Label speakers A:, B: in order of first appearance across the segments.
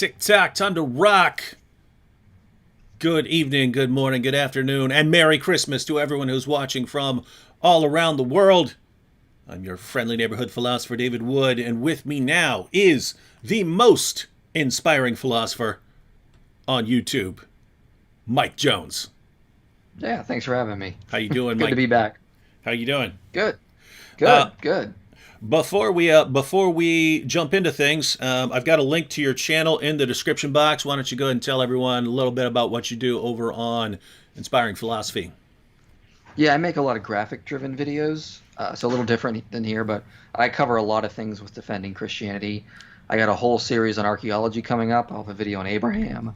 A: Tick-tock, time to rock. Good evening, good morning, good afternoon, and Merry Christmas to everyone who's watching from all around the world. I'm your friendly neighborhood philosopher, David Wood, and with me now is the most inspiring philosopher on YouTube, Mike Jones.
B: Yeah, thanks for having me.
A: How you doing,
B: Good to
A: Mike?
B: be back.
A: How you doing?
B: Good,
A: Uh,
B: good.
A: before we jump into things, I've got a link to your channel in the description box. Why don't you go ahead and tell everyone a little bit about what you do over on Inspiring Philosophy?
B: Yeah, I make a lot of graphic-driven videos, so a little different than here, but I cover a lot of things with defending Christianity. I got a whole series on archaeology coming up. I'll have a video on Abraham,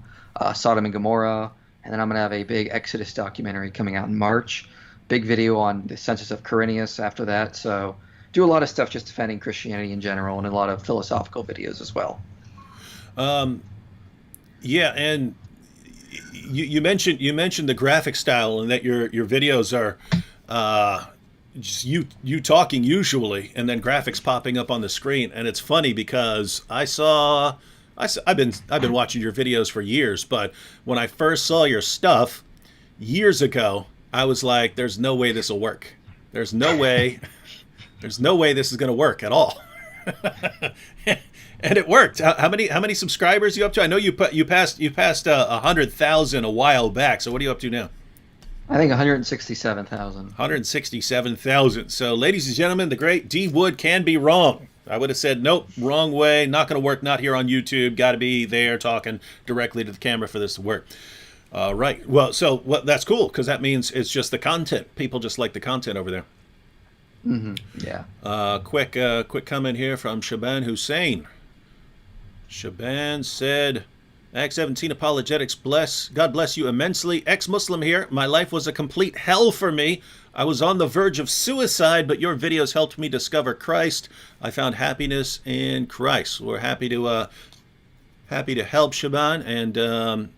B: Sodom and Gomorrah, and then I'm going to have a big Exodus documentary coming out in March. Big video on the census of Quirinius after that. So do a lot of stuff just defending Christianity in general, and a lot of philosophical videos as well.
A: Um, yeah, and you mentioned the graphic style and that your videos are just you talking usually, and then graphics popping up on the screen. And it's funny because I've been watching your videos for years, but when I first saw your stuff years ago, I was like, "There's no way this will work. There's no way. There's no way this is going to work at all." And it worked. How many subscribers are you up to? I know you passed 100,000 a while back. So what are you up to now?
B: I think 167,000.
A: 167,000. So, ladies and gentlemen, the great D Wood can be wrong. I would have said, nope, wrong way, not going to work, not here on YouTube. Got to be there talking directly to the camera for this to work. Right. Well, that's cool because that means it's just the content. People just like the content over there.
B: Yeah.
A: Quick comment here from Shaban Hussein. Shaban said, Acts 17 apologetics, God bless you immensely. Ex-Muslim here. My life was a complete hell for me. I was on the verge of suicide, but your videos helped me discover Christ. I found happiness in Christ. We're happy to help, Shaban. And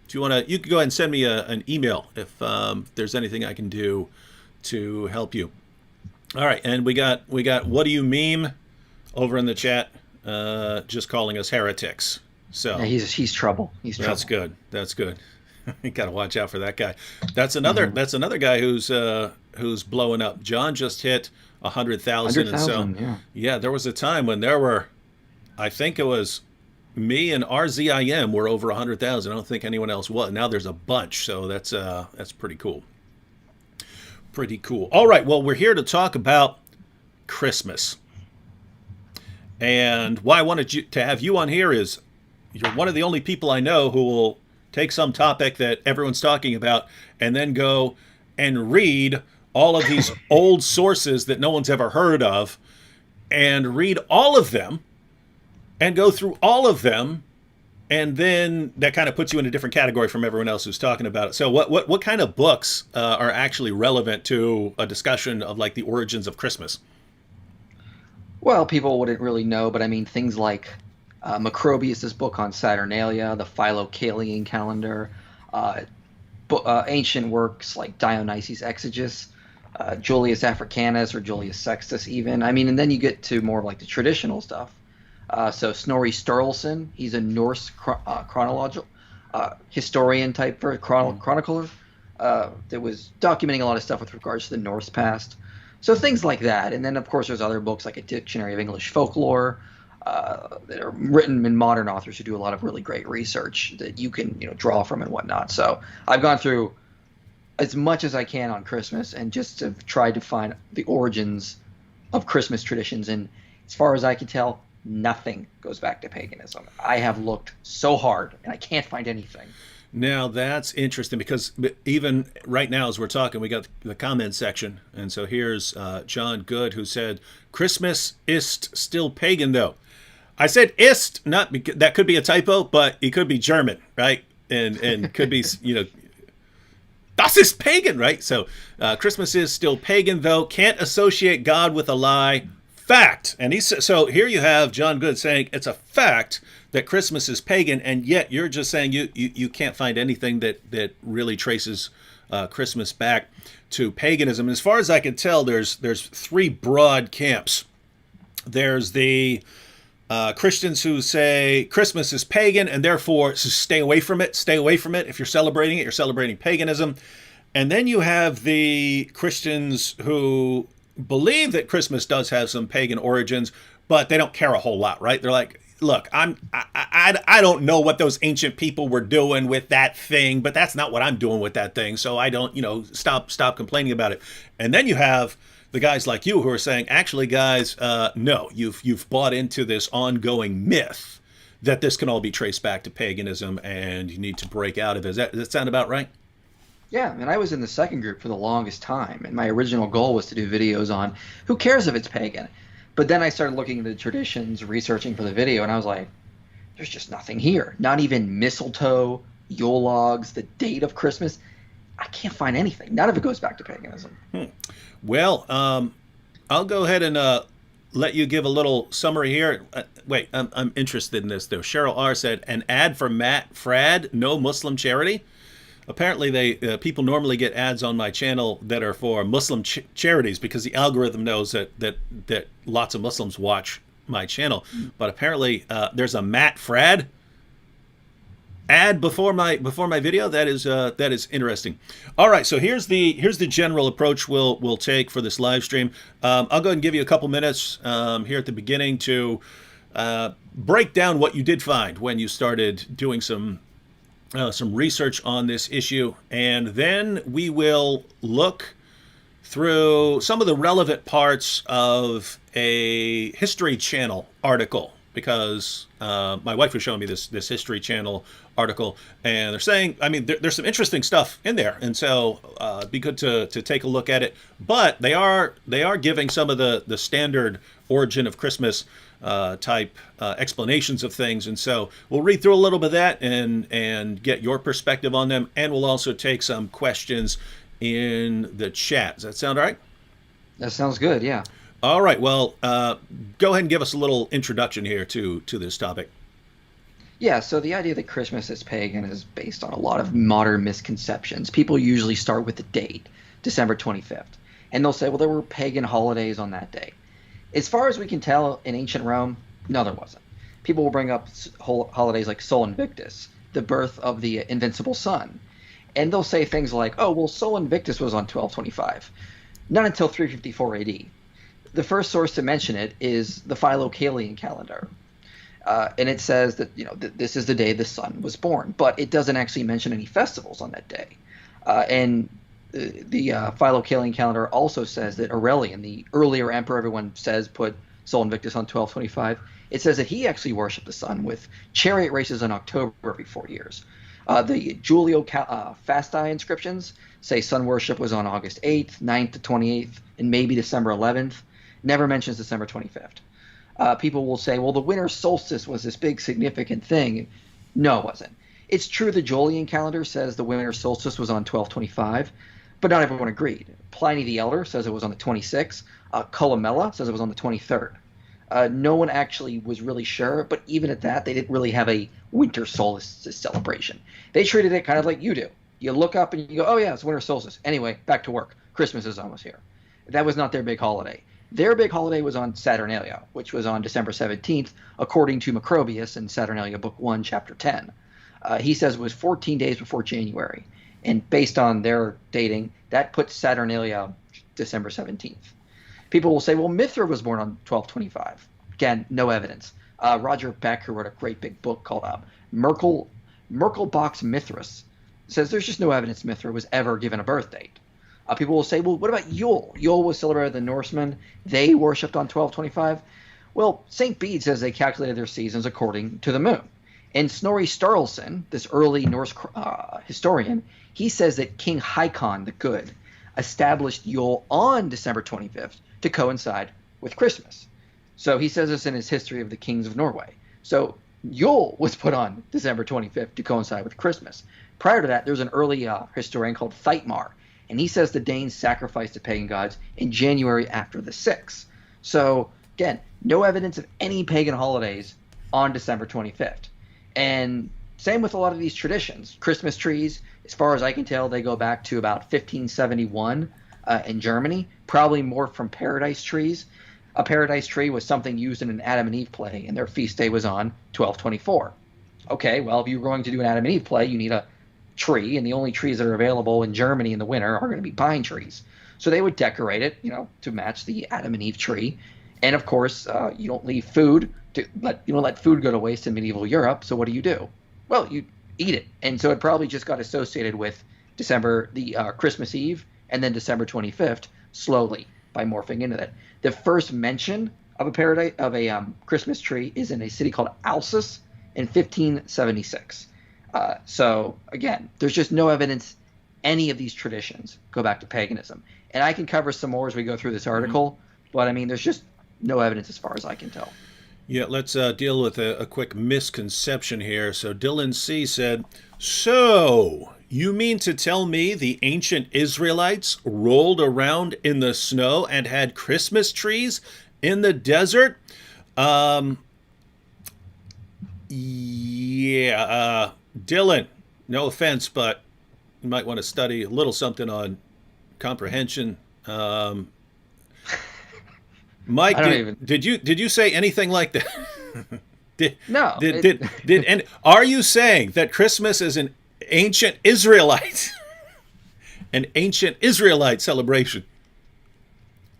A: if you want to, you can go ahead and send me an email if there's anything I can do to help you. All right, and we got what do you meme over in the chat, just calling us heretics. So
B: Yeah, he's trouble. He's
A: that's
B: trouble.
A: good. That's good. You got to watch out for that guy. That's another guy who's blowing up. John just hit 100,000, and so
B: 100,000, yeah.
A: yeah, there was a time when there were, I think it was me and RZIM were over 100,000. I don't think anyone else was. Now there's a bunch, so that's pretty cool. Pretty cool. All right, well, we're here to talk about Christmas. And why I wanted to have you on here is you're one of the only people I know who will take some topic that everyone's talking about and then go and read all of these old sources that no one's ever heard of and read all of them and go through all of them. And then that kind of puts you in a different category from everyone else who's talking about it. So what kind of books are actually relevant to a discussion of like the origins of Christmas?
B: Well, people wouldn't really know, but I mean things like Macrobius's book on Saturnalia, the Philocalian calendar, ancient works like Dionysius Exeges, Julius Africanus or Julius Sextus even. I mean, and then you get to more of like the traditional stuff. So Snorri Sturluson, he's a Norse chronological historian type for chronicler that was documenting a lot of stuff with regards to the Norse past. So things like that. And then, of course, there's other books like a Dictionary of English Folklore that are written in modern authors who do a lot of really great research that you can draw from and whatnot. So I've gone through as much as I can on Christmas and just have tried to find the origins of Christmas traditions. And as far as I can tell, nothing goes back to paganism. I have looked so hard and I can't find anything.
A: Now that's interesting because even right now as we're talking, we got the comment section. And so here's John Good who said, Christmas ist still pagan though. I said ist, not because that could be a typo, but it could be German, right? And could be, das ist pagan, right? So Christmas is still pagan though. Can't associate God with a lie. Fact. And so here you have John Good saying it's a fact that Christmas is pagan, and yet you're just saying you can't find anything that really traces Christmas back to paganism. And as far as I can tell, there's three broad camps. There's the Christians who say Christmas is pagan and therefore stay away from it. Stay away from it. If you're celebrating it, you're celebrating paganism. And then you have the Christians who believe that Christmas does have some pagan origins, but they don't care a whole lot, right? They're like, look, I don't know what those ancient people were doing with that thing, but that's not what I'm doing with that thing. So I don't, stop complaining about it. And then you have the guys like you who are saying, actually, guys, no, you've bought into this ongoing myth that this can all be traced back to paganism, and you need to break out of it. Does that sound about right?
B: Yeah, and I was in the second group for the longest time, and my original goal was to do videos on who cares if it's pagan. But then I started looking into the traditions, researching for the video, and I was like, there's just nothing here. Not even mistletoe, Yule logs, the date of Christmas. I can't find anything. None of it goes back to paganism.
A: Well, I'll go ahead and let you give a little summary here. Wait, I'm interested in this, though. Cheryl R. said, an ad for Matt Frad, no Muslim charity. Apparently, people normally get ads on my channel that are for Muslim charities because the algorithm knows that lots of Muslims watch my channel. But apparently, there's a Matt Frad ad before my video. That is interesting. All right, so here's the general approach we'll take for this live stream. I'll go ahead and give you a couple minutes here at the beginning to break down what you did find when you started doing some research on this issue, and then we will look through some of the relevant parts of a History Channel article, because my wife was showing me this History Channel article, and they're saying, I mean, there's some interesting stuff in there, and so it'd be good to take a look at it. But they are giving some of the standard origin of Christmas type explanations of things, and so we'll read through a little bit of that and get your perspective on them, and we'll also take some questions in the chat. Does that sound all right?
B: That sounds good, yeah.
A: All right, well, go ahead and give us a little introduction here to this topic.
B: Yeah, so the idea that Christmas is pagan is based on a lot of modern misconceptions. People usually start with the date, December 25th, and they'll say, well, there were pagan holidays on that day. As far as we can tell, in ancient Rome, no, there wasn't. People will bring up holidays like Sol Invictus, the birth of the invincible sun, and they'll say things like, oh, well, Sol Invictus was on 1225, not until 354 AD. The first source to mention it is the Philocalian calendar. And it says that this is the day the sun was born, but it doesn't actually mention any festivals on that day. And the Philocalian calendar also says that Aurelian, the earlier emperor, everyone says put Sol Invictus on 1225. It says that he actually worshipped the sun with chariot races in October every 4 years. The Julio Fasti inscriptions say sun worship was on August 8th, 9th to 28th, and maybe December 11th. Never mentions December 25th. People will say, well, the winter solstice was this big significant thing. No, it wasn't. It's true the Julian calendar says the winter solstice was on 1225, but not everyone agreed. Pliny the Elder says it was on the 26th. Columella says it was on the 23rd. No one actually was really sure, but even at that, they didn't really have a winter solstice celebration. They treated it kind of like you do. You look up and you go, oh yeah, it's winter solstice. Anyway, back to work. Christmas is almost here. That was not their big holiday. Their big holiday was on Saturnalia, which was on December 17th, according to Macrobius in Saturnalia, Book 1, Chapter 10. He says it was 14 days before January, and based on their dating, that puts Saturnalia December 17th. People will say, well, Mithra was born on 1225. Again, no evidence. Roger Beck, who wrote a great big book called Merkelbach's Mithras, says there's just no evidence Mithra was ever given a birth date. People will say, well, what about Yule? Yule was celebrated by the Norsemen. They worshipped on 1225. Well, St. Bede says they calculated their seasons according to the moon. And Snorri Sturluson, this early Norse historian, he says that King Haakon the Good established Yule on December 25th to coincide with Christmas. So he says this in his History of the Kings of Norway. So Yule was put on December 25th to coincide with Christmas. Prior to that, there's an early historian called Theitmar, and he says the Danes sacrificed to pagan gods in January after the 6th. So, again, no evidence of any pagan holidays on December 25th. And same with a lot of these traditions. Christmas trees, as far as I can tell, they go back to about 1571 in Germany, probably more from paradise trees. a paradise tree was something used in an Adam and Eve play, and their feast day was on 12/24. Okay, well, if you're going to do an Adam and Eve play, you need a tree, and the only trees that are available in Germany in the winter are going to be pine trees. So they would decorate it, to match the Adam and Eve tree. And of course, you don't leave food you don't let food go to waste in medieval Europe. So what do? Well, you eat it, and so it probably just got associated with the Christmas Eve, and then December 25th slowly by morphing into that. The first mention of a Christmas tree is in a city called Alsace in 1576. So again, there's just no evidence any of these traditions go back to paganism. And I can cover some more as we go through this article, but I mean, there's just no evidence as far as I can tell.
A: Yeah, let's deal with a quick misconception here. So Dylan C. said, so you mean to tell me the ancient Israelites rolled around in the snow and had Christmas trees in the desert? Yeah, Dylan, no offense, but you might want to study a little something on comprehension. Mike, did you say anything like that?
B: No.
A: And are you saying that Christmas is an ancient Israelite celebration?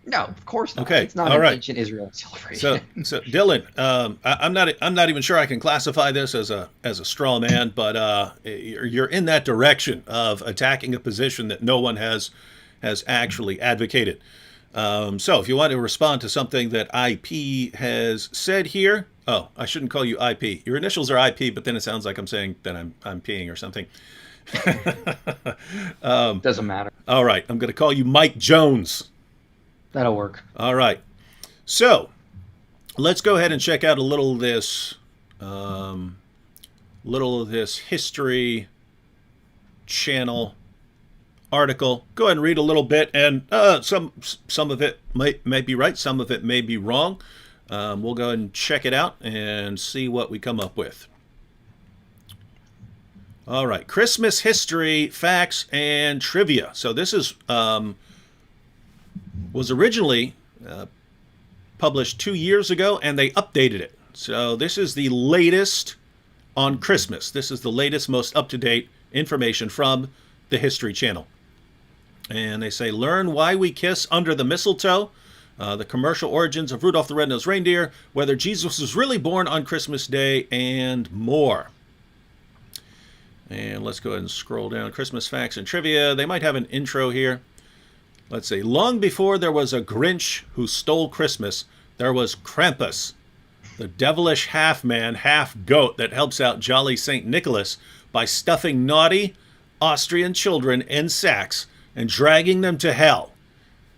B: No, of course not.
A: Okay,
B: it's not
A: all
B: an
A: right.
B: ancient Israel celebration.
A: So Dylan, I'm not even sure I can classify this as a straw man, but you're in that direction of attacking a position that no one has actually advocated. So if you want to respond to something that IP has said here, I shouldn't call you IP. Your initials are IP, but then it sounds like I'm saying that I'm peeing or something.
B: Doesn't matter.
A: All right, I'm going to call you Mike Jones.
B: That'll work.
A: All right. So let's go ahead and check out a little of this History Channel article. Go ahead and read a little bit, and some of it might be right, some of it may be wrong. We'll go ahead and check it out and see what we come up with. All right, Christmas history, facts, and trivia. So this is was originally published 2 years ago, and they updated it. So this is the latest on Christmas. This is the latest, most up-to-date information from the History Channel. And they say, learn why we kiss under the mistletoe, the commercial origins of Rudolph the Red-Nosed Reindeer, whether Jesus was really born on Christmas Day, and more. And let's go ahead and scroll down. Christmas facts and trivia. They might have an intro here. Let's see. Long before there was a Grinch who stole Christmas, there was Krampus, the devilish half-man, half-goat that helps out jolly St. Nicholas by stuffing naughty Austrian children in sacks and dragging them to hell.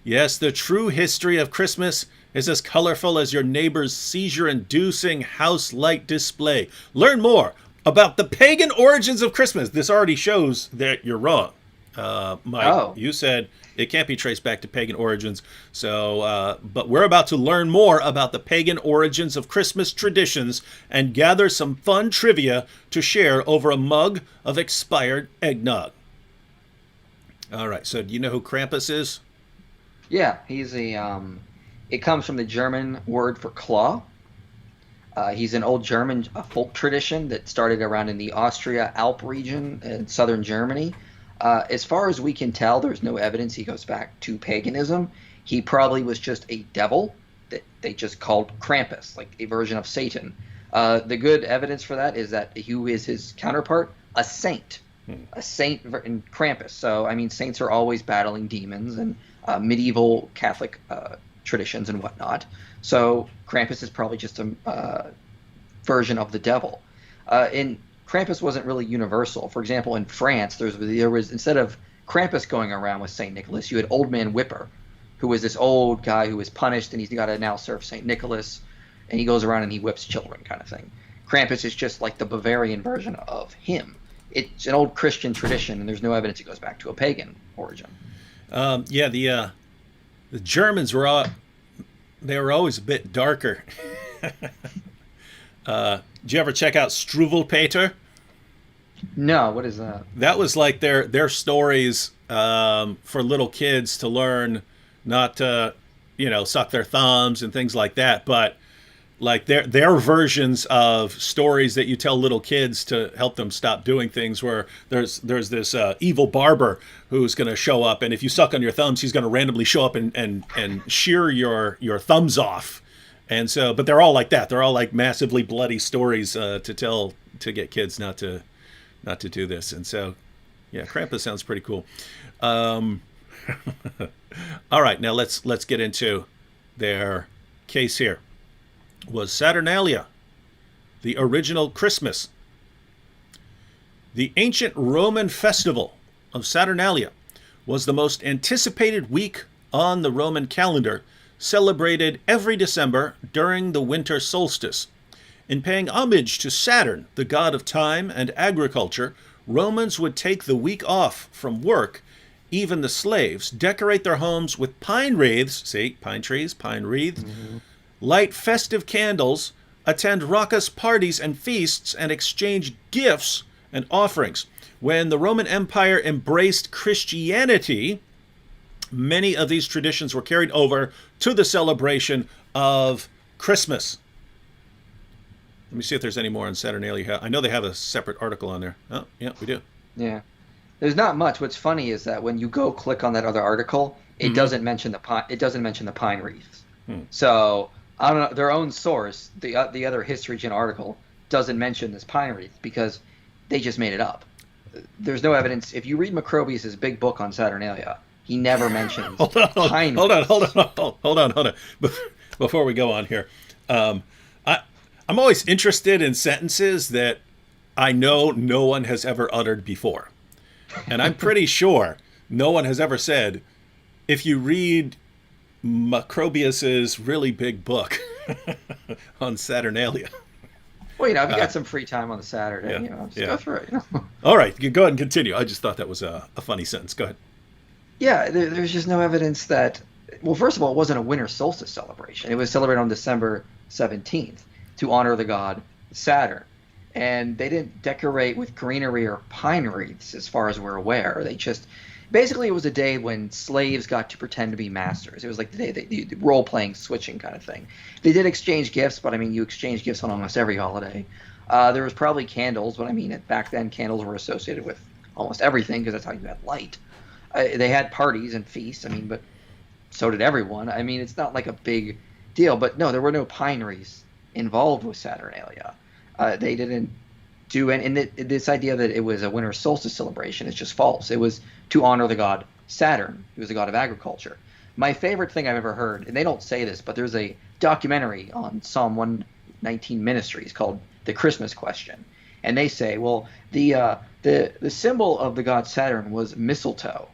A: Yes, the true history of Christmas is as colorful as your neighbor's seizure-inducing house light display. Learn more about the pagan origins of Christmas. This already shows that you're wrong, Mike.
B: Oh.
A: You said it can't be traced back to pagan origins. So, but we're about to learn more about the pagan origins of Christmas traditions and gather some fun trivia to share over a mug of expired eggnog. All right. So, do you know who Krampus is?
B: Yeah, he's it comes from the German word for claw. He's an old German folk tradition that started around in the Austria Alp region in southern Germany. As far as we can tell, there's no evidence he goes back to paganism. He probably was just a devil that they just called Krampus, like a version of Satan. The good evidence for that is that who is his counterpart? A saint. A saint in Krampus. So, I mean, saints are always battling demons and medieval Catholic traditions and whatnot. So Krampus is probably just a version of the devil. And Krampus wasn't really universal. For example, in France, there was instead of Krampus going around with St. Nicholas, you had Old Man Whipper, who was this old guy who was punished, and he's got to now serve St. Nicholas, and he goes around and he whips children kind of thing. Krampus is just like the Bavarian version of him. It's an old Christian tradition, and there's no evidence it goes back to a pagan origin.
A: Yeah, the Germans were always a bit darker. Did you ever check out Struwwelpeter?
B: No, what is that?
A: That was like their stories for little kids to learn not to, suck their thumbs and things like that. But like their versions of stories that you tell little kids to help them stop doing things, where there's this evil barber who's going to show up, and if you suck on your thumbs, he's going to randomly show up and shear your thumbs off. And so, but they're all like that. They're all like massively bloody stories to get kids not to do this. And so, yeah, Krampus sounds pretty cool. All right, now let's get into their case here. Was Saturnalia the original Christmas? The ancient Roman festival of Saturnalia was the most anticipated week on the Roman calendar, celebrated every December during the winter solstice. In paying homage to Saturn, the god of time and agriculture, Romans would take the week off from work. Even the slaves decorate their homes with pine wreaths, see, pine trees, pine wreaths, light festive candles, attend raucous parties and feasts, and exchange gifts and offerings. When the Roman Empire embraced Christianity, many of these traditions were carried over to the celebration of Christmas. Let me see if there's any more on Saturnalia. I know they have a separate article on there. Oh, yeah, we do.
B: Yeah. There's not much. What's funny is that when you go click on that other article, it doesn't mention the pine wreaths. So I don't know, their own source, the other History Channel article, doesn't mention this pine wreath because they just made it up. There's no evidence. If you read Macrobius's big book on Saturnalia, he never mentions pine wreaths.
A: Hold on. Before we go on here, I'm always interested in sentences that I know no one has ever uttered before. And I'm pretty sure no one has ever said, if you read Macrobius's really big book on Saturnalia.
B: Well, if you got some free time on the Saturday, just go through it.
A: All right, you go ahead and continue. I just thought that was a funny sentence. Go ahead.
B: Yeah, there's just no evidence that. Well, first of all, it wasn't a winter solstice celebration. It was celebrated on December 17th to honor the god Saturn. And they didn't decorate with greenery or pine wreaths, as far as we're aware. They just basically, it was a day when slaves got to pretend to be masters. It was like the role-playing switching kind of thing. They did exchange gifts, but I mean, you exchange gifts on almost every holiday. There was probably candles, but I mean, back then candles were associated with almost everything because that's how you had light. They had parties and feasts, I mean, but so did everyone. I mean, it's not like a big deal. But no, there were no pine wreaths involved with Saturnalia. They didn't do any, and this idea that it was a winter solstice celebration is just false. It was to honor the god Saturn, who was the god of agriculture. My favorite thing I've ever heard, and they don't say this, but there's a documentary on Psalm 119 Ministries called The Christmas Question. And they say, well, the symbol of the god Saturn was mistletoe.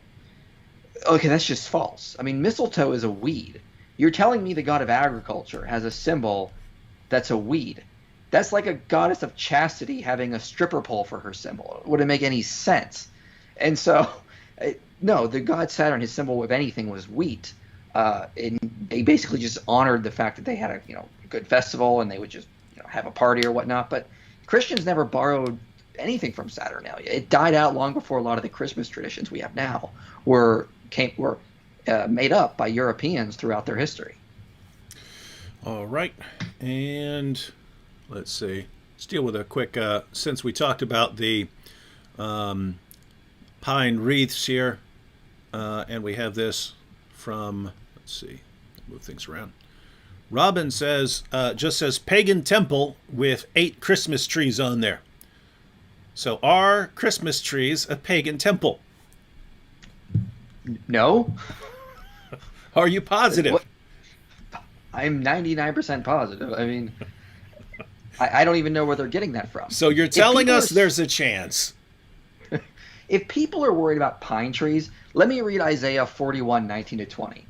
B: Okay, that's just false. I mean, mistletoe is a weed. You're telling me the god of agriculture has a symbol that's a weed. That's like a goddess of chastity having a stripper pole for her symbol. It wouldn't make any sense. And so, no, the god Saturn, his symbol, if anything, was wheat. And they basically just honored the fact that they had a good festival and they would just have a party or whatnot. But Christians never borrowed anything from Saturnalia. It died out long before a lot of the Christmas traditions we have now were made up by Europeans throughout their history.
A: All right, and let's see. Let's deal with a quick. Since we talked about the pine wreaths here, and we have this from. Let's see. Move things around. Robin says, just says pagan temple with 8 Christmas trees on there. So are Christmas trees a pagan temple?
B: No.
A: Are you positive?
B: What? I'm 99% positive. I mean, I don't even know where they're getting that from.
A: So you're telling us there's a chance.
B: If people are worried about pine trees, let me read Isaiah 41:19-20.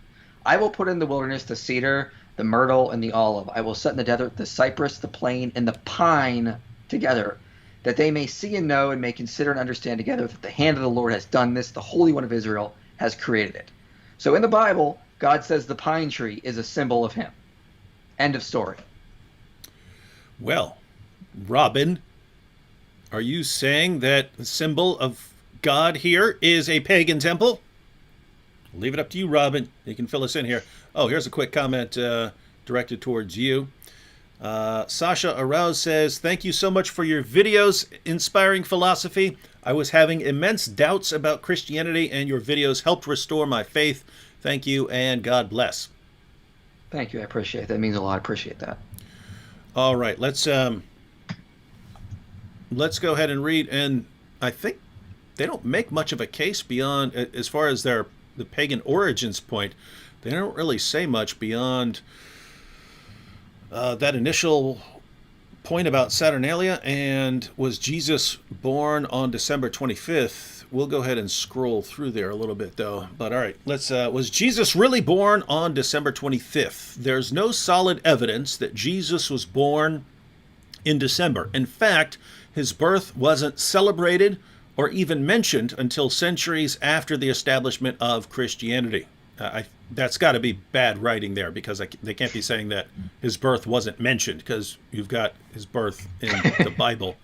B: I will put in the wilderness the cedar, the myrtle, and the olive. I will set in the desert the cypress, the plane, and the pine together, that they may see and know and may consider and understand together that the hand of the Lord has done this, the Holy One of Israel has created it. So in the Bible, God says the pine tree is a symbol of him. End of story.
A: Well, Robin, are you saying that the symbol of God here is a pagan temple? Leave it up to you, Robin. You can fill us in here. Oh, here's a quick comment directed towards you. Sasha Arouse says, thank you so much for your videos, Inspiring Philosophy. I was having immense doubts about Christianity, and your videos helped restore my faith. Thank you, and God bless.
B: Thank you. I appreciate it. That means a lot. I appreciate that.
A: All right, let's go ahead and read. And I think they don't make much of a case beyond, as far as the pagan origins point, they don't really say much beyond that initial point about Saturnalia and was Jesus born on December 25th. We'll go ahead and scroll through there a little bit, though. But all right, was Jesus really born on December 25th? There's no solid evidence that Jesus was born in December. In fact, his birth wasn't celebrated or even mentioned until centuries after the establishment of Christianity. That's got to be bad writing there, because they can't be saying that his birth wasn't mentioned, because you've got his birth in the Bible.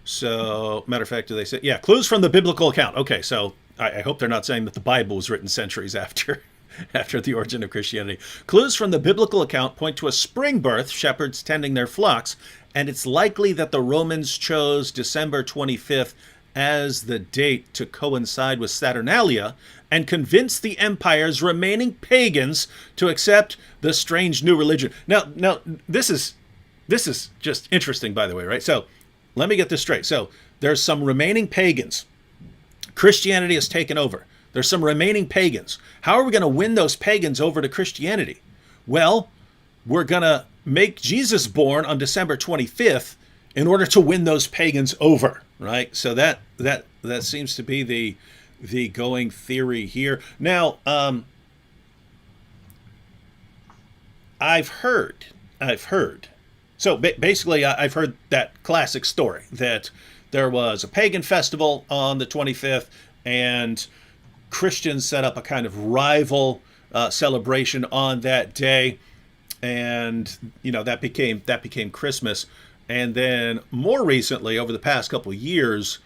A: So, matter of fact, do they say, yeah, clues from the biblical account. Okay, so I hope they're not saying that the Bible was written centuries after the origin of Christianity. Clues from the biblical account point to a spring birth, shepherds tending their flocks, and it's likely that the Romans chose December 25th as the date to coincide with Saturnalia and convince the empire's remaining pagans to accept the strange new religion. Now, this is just interesting, by the way, right? So let me get this straight. So there's some remaining pagans. Christianity has taken over. There's some remaining pagans. How are we going to win those pagans over to Christianity? Well, we're going to make Jesus born on December 25th in order to win those pagans over, right? So that seems to be the going theory here. Now, I've heard. So basically, I've heard that classic story that there was a pagan festival on the 25th, and Christians set up a kind of rival celebration on that day, and that became Christmas. And then more recently, over the past couple of years,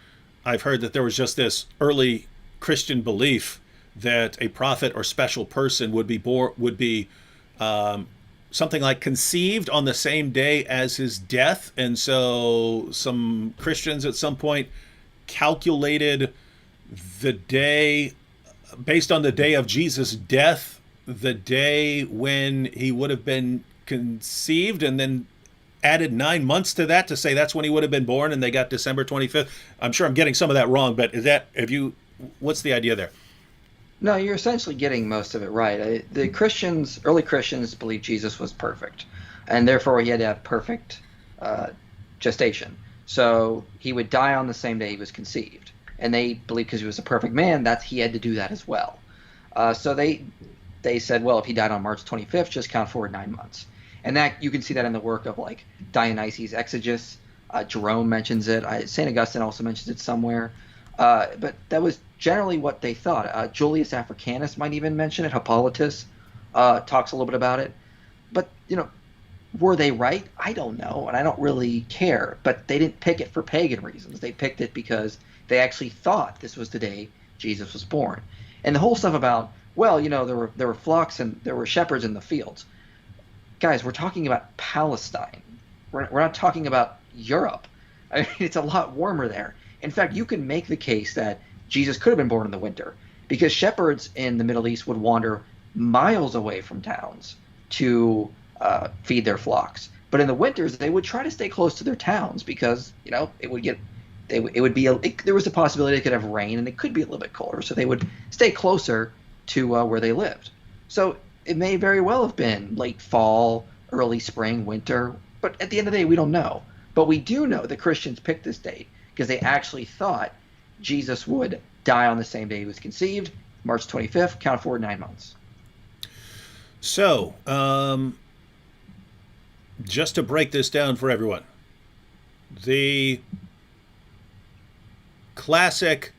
A: I've heard that there was just this early Christian belief that a prophet or special person would be something like conceived on the same day as his death. And so some Christians at some point calculated the day based on the day of Jesus' death, the day when he would have been conceived, and then added 9 months to that to say that's when he would have been born, and they got December 25th. I'm sure I'm getting some of that wrong, but what's the idea there?
B: No, you're essentially getting most of it right. The early Christians, believed Jesus was perfect, and therefore he had to have perfect gestation. So he would die on the same day he was conceived. And they believed because he was a perfect man that he had to do that as well. So they said, well, if he died on March 25th, just count forward 9 months. And that you can see that in the work of like Dionysius Exegetus. Jerome mentions it. St. Augustine also mentions it somewhere. But that was generally what they thought. Julius Africanus might even mention it. Hippolytus talks a little bit about it. But, were they right? I don't know, and I don't really care. But they didn't pick it for pagan reasons. They picked it because they actually thought this was the day Jesus was born. And the whole stuff about, well, there were flocks and there were shepherds in the fields. Guys, we're talking about Palestine. We're not talking about Europe. I mean, it's a lot warmer there. In fact, you can make the case that Jesus could have been born in the winter, because shepherds in the Middle East would wander miles away from towns to feed their flocks. But in the winters, they would try to stay close to their towns because, there was a possibility they could have rain and it could be a little bit colder. So they would stay closer to where they lived. So it may very well have been late fall, early spring, winter. But at the end of the day, we don't know. But we do know that Christians picked this date because they actually thought Jesus would die on the same day he was conceived, March 25th, count forward 9 months.
A: So, just to break this down for everyone, the classic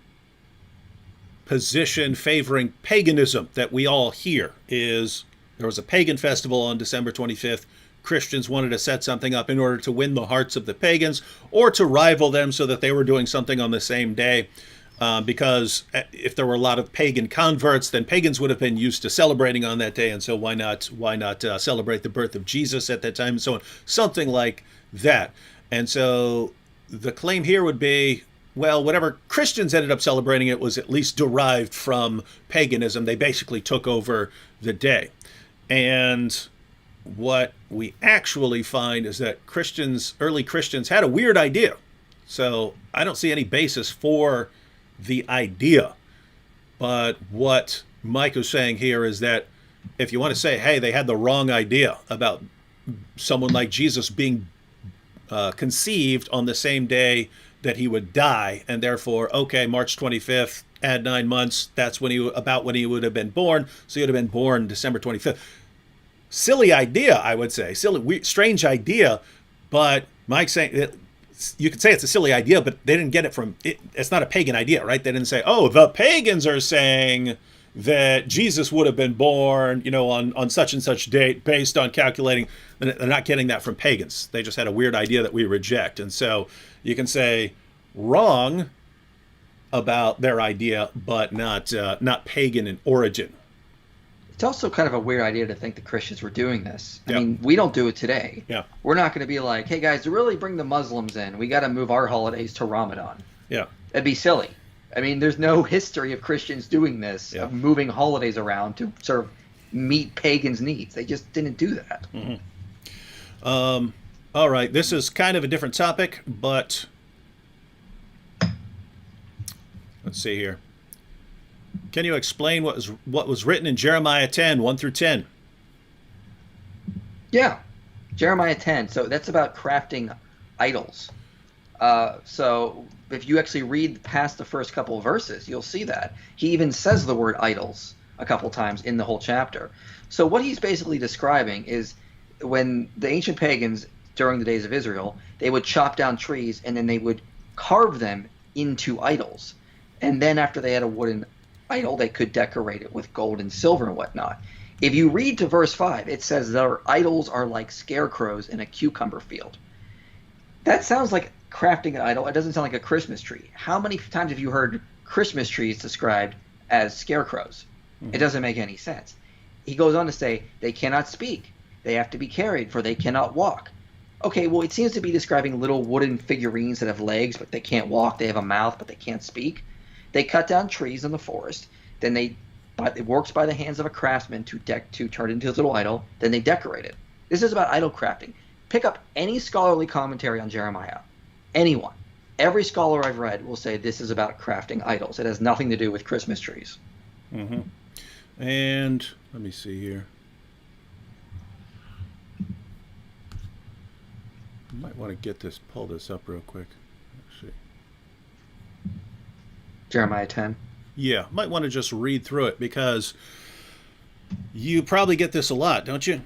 A: position favoring paganism that we all hear is there was a pagan festival on December 25th. Christians wanted to set something up in order to win the hearts of the pagans or to rival them so that they were doing something on the same day. because if there were a lot of pagan converts, then pagans would have been used to celebrating on that day, and so why not celebrate the birth of Jesus at that time, and so on, something like that. And so the claim here would be, well, whatever Christians ended up celebrating, it was at least derived from paganism. They basically took over the day. And what we actually find is that early Christians had a weird idea. So I don't see any basis for the idea. But what Mike was saying here is that if you want to say, hey, they had the wrong idea about someone like Jesus being conceived on the same day that he would die, and therefore, okay, March 25th, add 9 months, that's when he would have been born, so he would have been born December 25th. Silly idea, I would say. Strange idea, but Mike's saying you could say it's a silly idea, but they didn't get it from it. It's not a pagan idea, right? They didn't say, oh, the pagans are saying that Jesus would have been born, on such and such date based on calculating. They're not getting that from pagans. They just had a weird idea that we reject. And so you can say wrong about their idea, but not pagan in origin.
B: It's also kind of a weird idea to think the Christians were doing this. I
A: Yep.
B: mean, we don't do it today.
A: Yeah.
B: We're not going to be like, hey guys, to really bring the Muslims in, we got to move our holidays to Ramadan.
A: Yeah.
B: That'd be silly. I mean, there's no history of Christians doing this,
A: Yeah.
B: of moving holidays around to sort of meet pagans' needs. They just didn't do that.
A: All right. This is kind of a different topic, but let's see here. Can you explain what was written in Jeremiah 10, 1 through 10?
B: Yeah. Jeremiah 10. So that's about crafting idols. So if you actually read past the first couple of verses, you'll see that. He even says the word idols a couple times in the whole chapter. So what he's basically describing is when the ancient pagans, during the days of Israel, they would chop down trees and then they would carve them into idols. And then after they had a wooden idol, they could decorate it with gold and silver and whatnot. If you read to verse 5, it says their idols are like scarecrows in a cucumber field. That sounds like crafting an idol. It doesn't sound like a Christmas tree. How many times have you heard Christmas trees described as scarecrows? It doesn't make any sense. He goes on to say, they cannot speak. They have to be carried, for they cannot walk. Okay, well, it seems to be describing little wooden figurines that have legs, but they can't walk. They have a mouth, but they can't speak. They cut down trees in the forest. Then it works by the hands of a craftsman to turn it into a little idol. Then they decorate it. This is about idol crafting. Pick up any scholarly commentary on Jeremiah. Anyone. Every scholar I've read will say this is about crafting idols. It has nothing to do with Christmas trees.
A: Mm-hmm. And let me see here. You might want to pull this up real quick. Let's see.
B: Jeremiah 10.
A: Yeah, might want to just read through it because you probably get this a lot, don't you?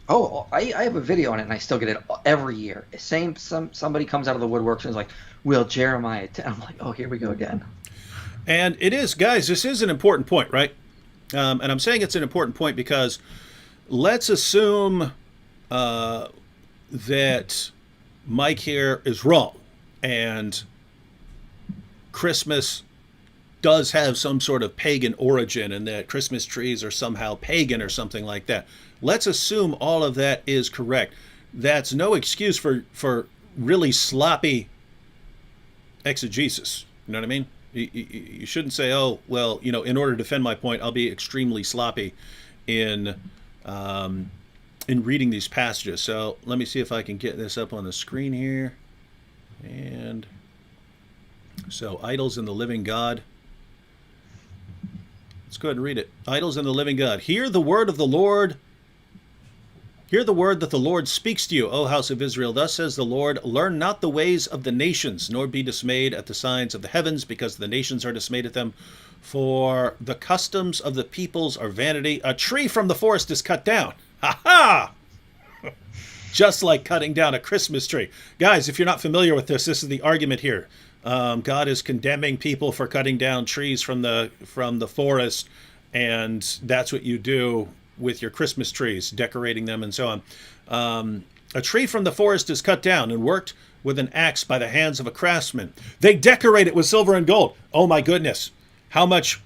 B: Oh, I have a video on it, and I still get it every year. Somebody comes out of the woodworks and is like, "Well, Jeremiah 10." I'm like, "Oh, here we go again."
A: And it is, guys. This is an important point, right? And I'm saying it's an important point because let's assume that Mike here is wrong, and Christmas does have some sort of pagan origin, and that Christmas trees are somehow pagan or something like that. Let's assume all of that is correct. That's no excuse for really sloppy exegesis. You know what I mean? You shouldn't say, oh, well, in order to defend my point, I'll be extremely sloppy in reading these passages. So let me see if I can get this up on the screen here. And so, idols in the living God. Let's go ahead and read it. Idols in the living God. Hear the word of the Lord. Hear the word that the Lord speaks to you, O house of Israel. Thus says the Lord, learn not the ways of the nations, nor be dismayed at the signs of the heavens, because the nations are dismayed at them. For the customs of the peoples are vanity. A tree from the forest is cut down. Ha ha! Just like cutting down a Christmas tree. Guys, if you're not familiar with this is the argument here. God is condemning people for cutting down trees from the forest, and that's what you do with your Christmas trees, decorating them and so on. A tree from the forest is cut down and worked with an axe by the hands of a craftsman. They decorate it with silver and gold. Oh my goodness. How much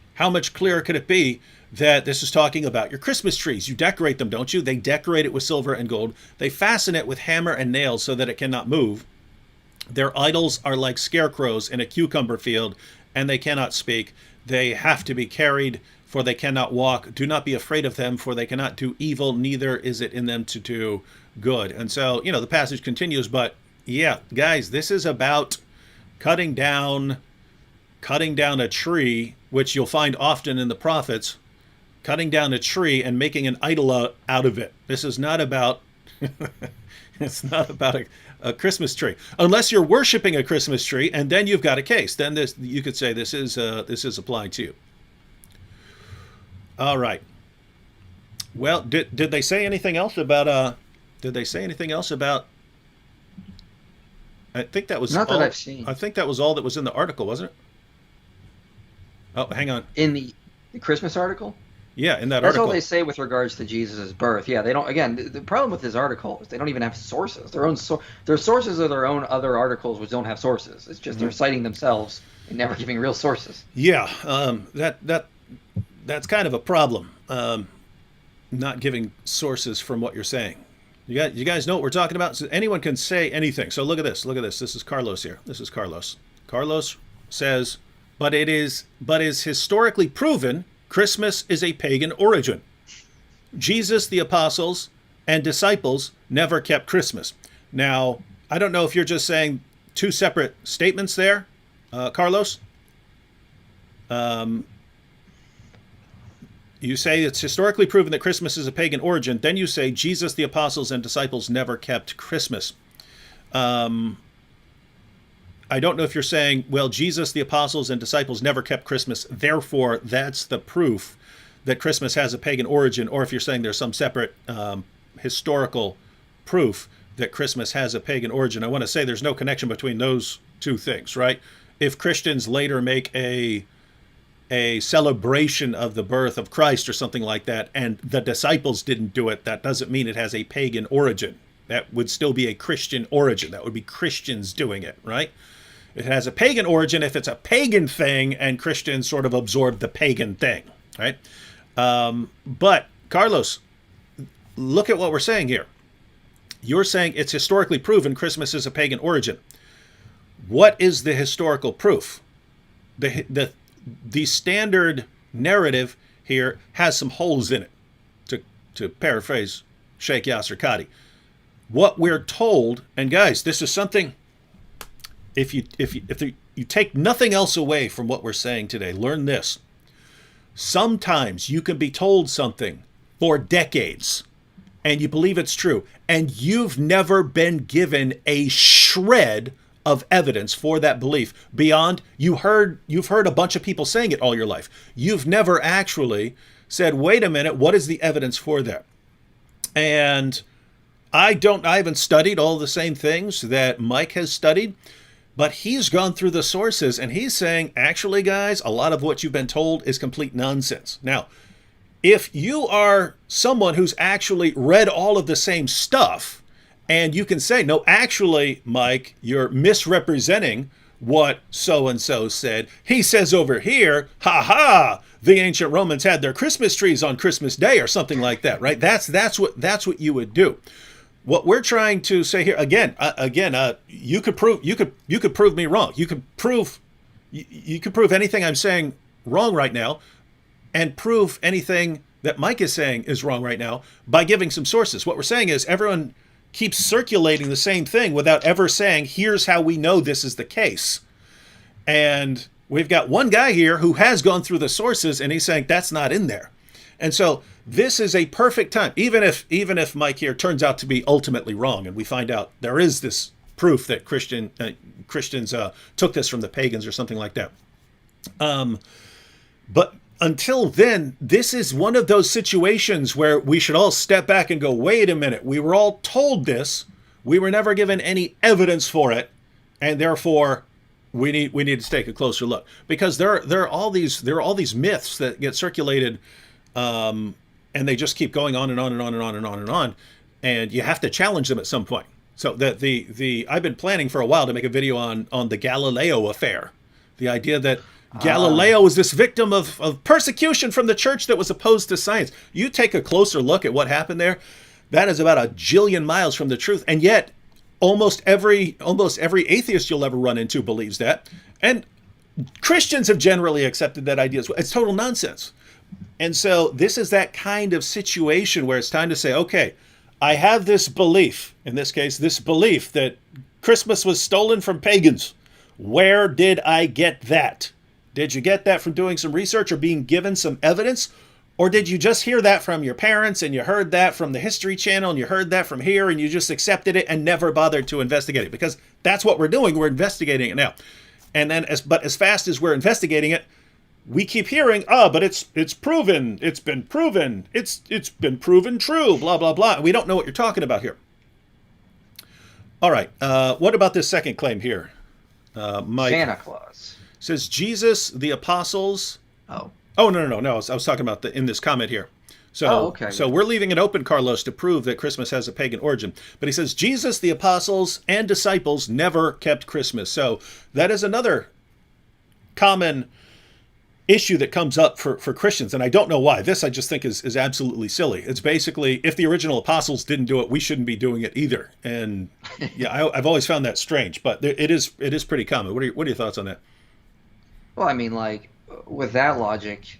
A: clearer could it be that this is talking about your Christmas trees? You decorate them, don't you? They decorate it with silver and gold. They fasten it with hammer and nails so that it cannot move. Their idols are like scarecrows in a cucumber field, and they cannot speak. They have to be carried, for they cannot walk. Do not be afraid of them, for they cannot do evil, neither is it in them to do good. And so, the passage continues, but yeah, guys, this is about cutting down a tree, which you'll find often in the prophets, cutting down a tree and making an idol out of it. This is not about it's not about a Christmas tree, unless you're worshiping a Christmas tree, and then you've got a case. Then you could say this is applied to you. All right. Well, did they say anything else about Did they say anything else about? I think that was
B: Not
A: all,
B: that I've seen.
A: I think that was all that was in the article, wasn't it? Oh, hang on.
B: In the Christmas article?
A: Yeah, in that
B: That's
A: article.
B: all they say with regards to Jesus' birth. Yeah, they don't. Again, the problem with this article is they don't even have sources. Their sources are their own other articles which don't have sources. It's just they're citing themselves and never giving real sources.
A: Yeah, that's kind of a problem. Not giving sources from what you're saying. You guys know what we're talking about? So anyone can say anything. So look at this. Look at this. This is Carlos here. This is Carlos. Carlos says, but is historically proven Christmas is a pagan origin. Jesus, the apostles, and disciples never kept Christmas. Now, I don't know if you're just saying two separate statements there, Carlos. You say it's historically proven that Christmas is a pagan origin. Then you say Jesus, the apostles, and disciples never kept Christmas. I don't know if you're saying, well, Jesus, the apostles, and disciples never kept Christmas, therefore that's the proof that Christmas has a pagan origin, or if you're saying there's some separate historical proof that Christmas has a pagan origin. I want to say there's no connection between those two things, right? If Christians later make a celebration of the birth of Christ or something like that, and the disciples didn't do it, that doesn't mean it has a pagan origin. That would still be a Christian origin. That would be Christians doing it, right? It has a pagan origin if it's a pagan thing and Christians sort of absorb the pagan thing, right? But, Carlos, look at what we're saying here. You're saying it's historically proven Christmas is a pagan origin. What is the historical proof? The standard narrative here has some holes in it, to paraphrase Sheikh Yasser Qadi. What we're told, and guys, this is something, if you take nothing else away from what we're saying today, learn this. Sometimes you can be told something for decades and you believe it's true, and you've never been given a shred of evidence for that belief beyond you've heard a bunch of people saying it all your life. You've never actually said, wait a minute, what is the evidence for that? And I haven't studied all the same things that Mike has studied, but he's gone through the sources and he's saying, actually, guys, a lot of what you've been told is complete nonsense. Now, if you are someone who's actually read all of the same stuff, and you can say, no, actually, Mike, you're misrepresenting what so-and-so said. He says over here, the ancient Romans had their Christmas trees on Christmas Day or something like that, right? That's what you would do. What we're trying to say here, again, you could prove me wrong. You could prove anything I'm saying wrong right now, and prove anything that Mike is saying is wrong right now by giving some sources. What we're saying is everyone keeps circulating the same thing without ever saying, here's how we know this is the case. And we've got one guy here who has gone through the sources and he's saying that's not in there. And so this is a perfect time, even if Mike here turns out to be ultimately wrong and we find out there is this proof that Christians took this from the pagans or something like that. But until then, this is one of those situations where we should all step back and go, wait a minute, we were all told this, we were never given any evidence for it, and therefore we need to take a closer look. Because there are all these myths that get circulated, and they just keep going on and on and on and on and on and on. and you have to challenge them at some point. So that the I've been planning for a while to make a video on the Galileo affair, the idea that Galileo was this victim of persecution from the church that was opposed to science. You take a closer look at what happened there, that is about a jillion miles from the truth, and yet almost every atheist you'll ever run into believes that, and Christians have generally accepted that idea as well. It's total nonsense. And so this is that kind of situation where it's time to say, okay, I have this belief, in this case, this belief that Christmas was stolen from pagans. Where did I get that? Did you get that from doing some research or being given some evidence? Or did you just hear that from your parents and you heard that from the History Channel and you heard that from here and you just accepted it and never bothered to investigate it? Because that's what we're doing. We're investigating it now. And then as fast as we're investigating it, we keep hearing, but it's proven, it's been proven true, blah, blah, blah. We don't know what you're talking about here. All right. What about this second claim here? Mike
B: Santa Claus
A: says Jesus, the apostles.
B: Oh,
A: No. I was talking about in this comment here. So,
B: okay.
A: So we're leaving it open, Carlos, to prove that Christmas has a pagan origin. But he says Jesus, the apostles, and disciples never kept Christmas. So that is another common issue that comes up for Christians, and I don't know why. This I just think is absolutely silly. It's basically, if the original apostles didn't do it, we shouldn't be doing it either. And yeah, I've always found that strange, but it is pretty common. What are your thoughts on that?
B: Well, I mean, like, with that logic,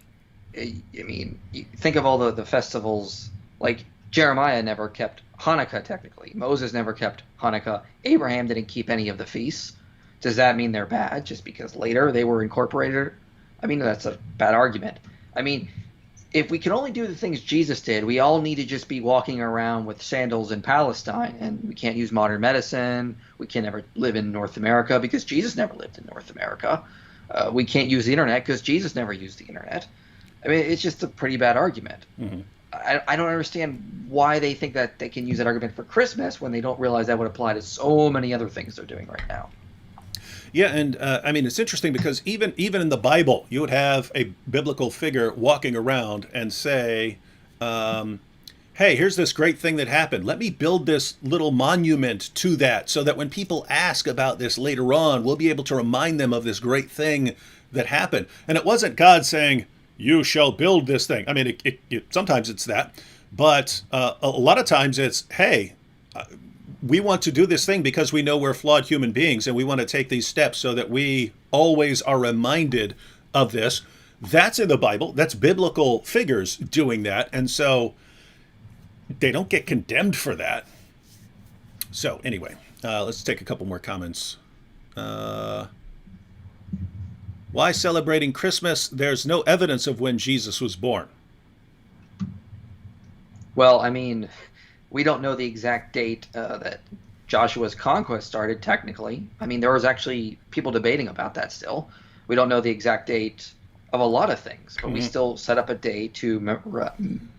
B: I mean, you think of all the festivals. Like, Jeremiah never kept Hanukkah, technically. Moses never kept Hanukkah. Abraham didn't keep any of the feasts. Does that mean they're bad just because later they were incorporated? I mean, that's a bad argument. I mean, if we can only do the things Jesus did, we all need to just be walking around with sandals in Palestine, and we can't use modern medicine. We can never live in North America because Jesus never lived in North America. We can't use the internet because Jesus never used the internet. I mean, it's just a pretty bad argument. Mm-hmm. I don't understand why they think that they can use that argument for Christmas when they don't realize that would apply to so many other things they're doing right now.
A: Yeah, and I mean, it's interesting because even in the Bible, you would have a biblical figure walking around and say, hey, here's this great thing that happened. Let me build this little monument to that so that when people ask about this later on, we'll be able to remind them of this great thing that happened. And it wasn't God saying, you shall build this thing. I mean, sometimes it's that. But a lot of times it's, hey, we want to do this thing because we know we're flawed human beings and we want to take these steps so that we always are reminded of this. That's in the Bible. That's biblical figures doing that. And so they don't get condemned for that. So anyway, let's take a couple more comments. Why celebrating Christmas? There's no evidence of when Jesus was born.
B: Well, I mean, we don't know the exact date that Joshua's conquest started, technically. I mean, there was actually people debating about that still. We don't know the exact date of a lot of things, but we still set up a day to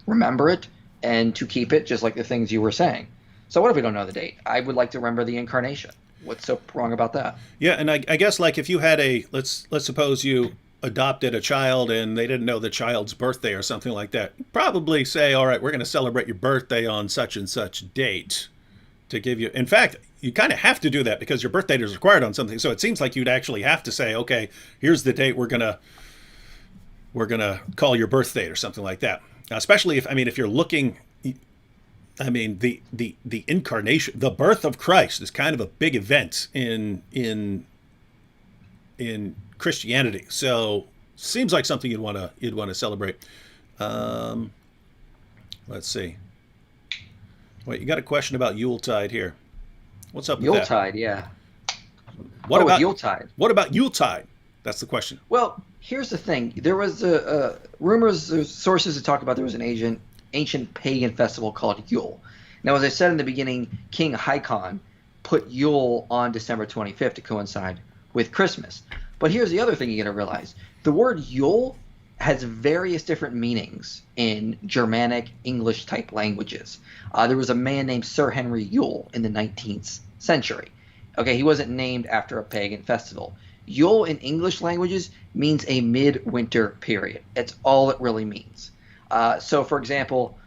B: remember it and to keep it, just like the things you were saying. So what if we don't know the date? I would like to remember the incarnation. What's so wrong about that?
A: Yeah, and I guess, like, if you had let's suppose you adopted a child and they didn't know the child's birthday or something like that, probably say, all right, we're going to celebrate your birthday on such and such date to give you. In fact, you kind of have to do that because your birth date is required on something. So it seems like you'd actually have to say, okay, here's the date we're gonna call your birth date or something like that. Especially if you're looking, I mean, the incarnation, the birth of Christ is kind of a big event in Christianity. So seems like something you'd want to celebrate. Let's see. Wait, you got a question about Yuletide here. What's up with that?
B: Yuletide, yeah.
A: What about
B: Yuletide?
A: What about Yuletide? That's the question.
B: Well, here's the thing. There was there's sources that talk about there was an ancient pagan festival called Yule. Now, as I said in the beginning, King Haakon put Yule on December 25th to coincide with Christmas. But here's the other thing you got to realize. The word Yule has various different meanings in Germanic, English-type languages. There was a man named Sir Henry Yule in the 19th century. Okay, he wasn't named after a pagan festival. Yule in English languages means a midwinter period. That's all it really means. So, for example,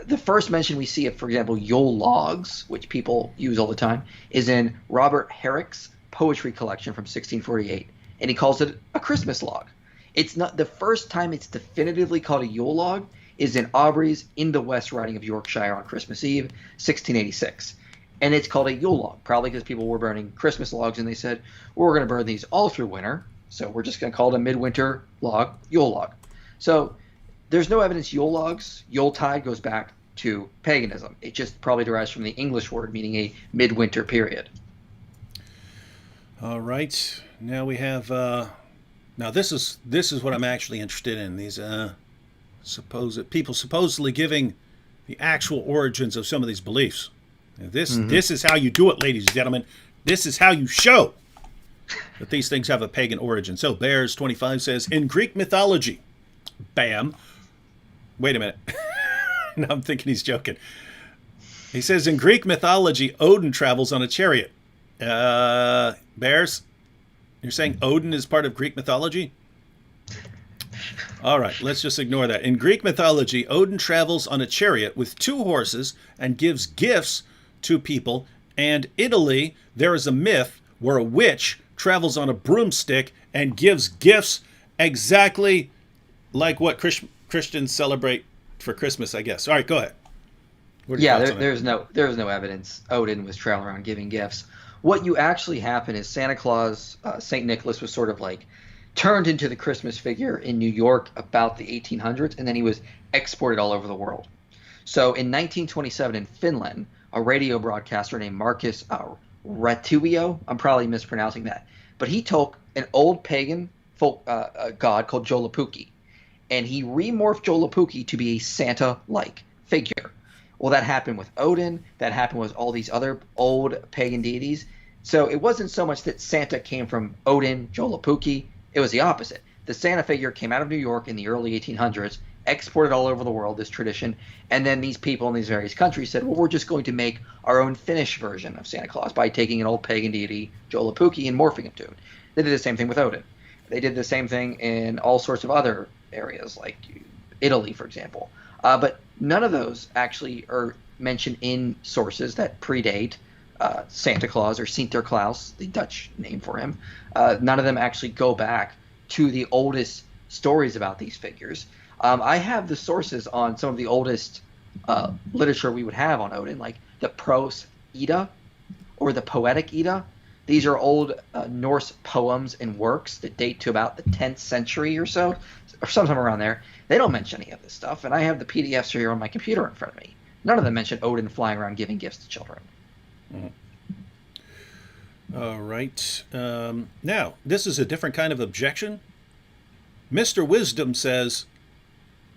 B: The first mention we see of, for example, Yule logs, which people use all the time, is in Robert Herrick's poetry collection from 1648, and he calls it a Christmas log. It's not the first time it's definitively called a Yule log is in Aubrey's In the West Riding of Yorkshire on Christmas Eve, 1686. And it's called a Yule log, probably because people were burning Christmas logs and they said, well, we're going to burn these all through winter, so we're just going to call it a midwinter log, Yule log. So there's no evidence Yule logs, Yuletide goes back to paganism. It just probably derives from the English word meaning a midwinter period.
A: All right. Now we have. Now this is what I'm actually interested in. These supposed people supposedly giving the actual origins of some of these beliefs. Now this is how you do it, ladies and gentlemen. This is how you show that these things have a pagan origin. So Bears 25 says in Greek mythology, bam. Wait a minute. Now I'm thinking he's joking. He says in Greek mythology, Odin travels on a chariot. Bears, you're saying Odin is part of Greek mythology? All right, let's just ignore that. In Greek mythology, Odin travels on a chariot with 2 horses and gives gifts to people. And Italy, there is a myth where a witch travels on a broomstick and gives gifts exactly like what Christians celebrate for Christmas, I guess. All right, go ahead.
B: Yeah, there's no evidence Odin was traveling around giving gifts. What you actually happen is Santa Claus, St. Nicholas was sort of like turned into the Christmas figure in New York about the 1800s, and then he was exported all over the world. So in 1927 in Finland, a radio broadcaster named Marcus Ratuvio, I'm probably mispronouncing that, but he took an old pagan folk god called Joulupuki, and he remorphed Joulupuki to be a Santa-like figure. Well, that happened with Odin. That happened with all these other old pagan deities. So it wasn't so much that Santa came from Odin, Joulupuki. It was the opposite. The Santa figure came out of New York in the early 1800s, exported all over the world, this tradition, and then these people in these various countries said, well, we're just going to make our own Finnish version of Santa Claus by taking an old pagan deity, Joulupuki, and morphing him to it. They did the same thing with Odin. They did the same thing in all sorts of other areas, like Italy, for example. But none of those actually are mentioned in sources that predate Santa Claus or Sinterklaas, the Dutch name for him. None of them actually go back to the oldest stories about these figures. I have the sources on some of the oldest literature we would have on Odin, like the Prose Edda or the Poetic Edda. These are old Norse poems and works that date to about the 10th century or so, or sometime around there. They don't mention any of this stuff, and I have the PDFs here on my computer in front of me. None of them mention Odin flying around giving gifts to children.
A: All right. Now, this is a different kind of objection. Mr. Wisdom says,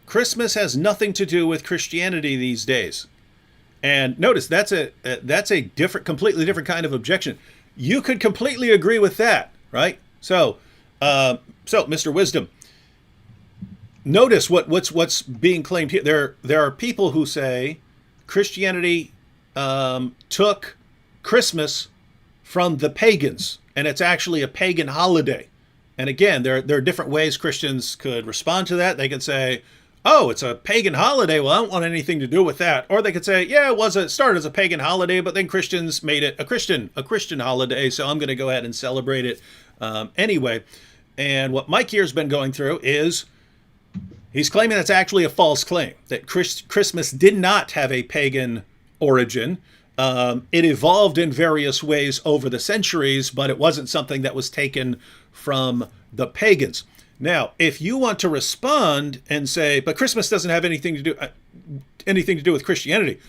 A: Christmas has nothing to do with Christianity these days. And notice, that's a different, completely different kind of objection. You could completely agree with that, right? So Mr. Wisdom, notice what's being claimed here. There are people who say Christianity took Christmas from the pagans, and it's actually a pagan holiday. And again, there are different ways Christians could respond to that. They could say, oh, it's a pagan holiday. Well, I don't want anything to do with that. Or they could say, yeah, it started as a pagan holiday, but then Christians made it a Christian holiday, so I'm going to go ahead and celebrate it anyway. And what Mike here's been going through is he's claiming that's actually a false claim, that Christmas did not have a pagan origin. It evolved in various ways over the centuries, but it wasn't something that was taken from the pagans. Now, if you want to respond and say, but Christmas doesn't have anything to do with Christianity,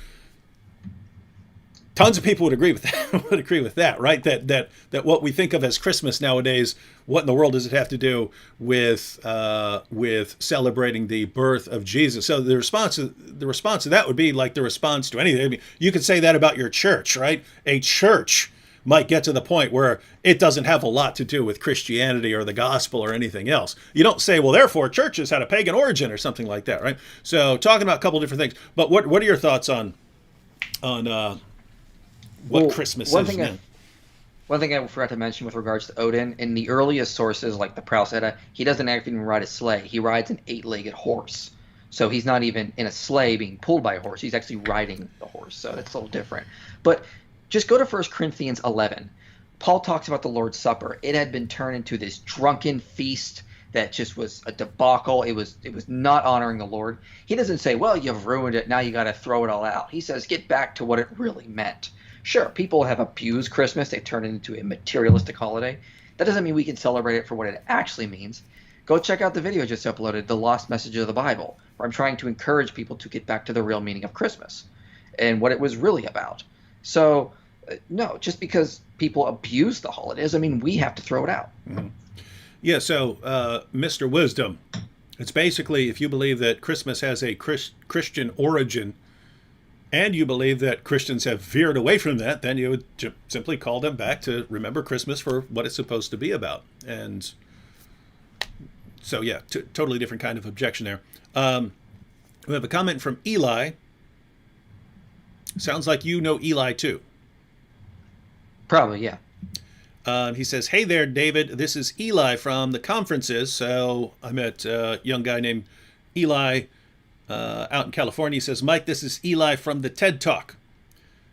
A: tons of people would agree with that. Right? That what we think of as Christmas nowadays, what in the world does it have to do with celebrating the birth of Jesus? So the response to that would be like the response to anything. I mean, you could say that about your church, right? A church might get to the point where it doesn't have a lot to do with Christianity or the gospel or anything else. You don't say, well, therefore churches had a pagan origin or something like that, right? So talking about a couple different things. But what are your thoughts on what Christmas is now?
B: One thing I forgot to mention with regards to Odin, in the earliest sources like the Prose Edda, he doesn't even ride a sleigh. He rides an 8-legged horse. So he's not even in a sleigh being pulled by a horse. He's actually riding the horse. So that's a little different. But just go to 1 Corinthians 11. Paul talks about the Lord's Supper. It had been turned into this drunken feast that just was a debacle. It was not honoring the Lord. He doesn't say, well, you've ruined it. Now you got to throw it all out. He says, get back to what it really meant. Sure, people have abused Christmas. They turned it into a materialistic holiday. That doesn't mean we can celebrate it for what it actually means. Go check out the video I just uploaded, The Lost Message of the Bible, where I'm trying to encourage people to get back to the real meaning of Christmas and what it was really about. So, no, just because people abuse the holiday doesn't mean we have to throw it out.
A: Mm-hmm. Yeah, so Mr. Wisdom, it's basically if you believe that Christmas has a Christian origin and you believe that Christians have veered away from that, then you would simply call them back to remember Christmas for what it's supposed to be about. And so, yeah, totally different kind of objection there. We have a comment from Eli. Sounds like you know Eli, too.
B: Probably, yeah.
A: He says, hey there, David. This is Eli from the conferences. So I met a young guy named Eli out in California. He says, Mike, this is Eli from the TED Talk.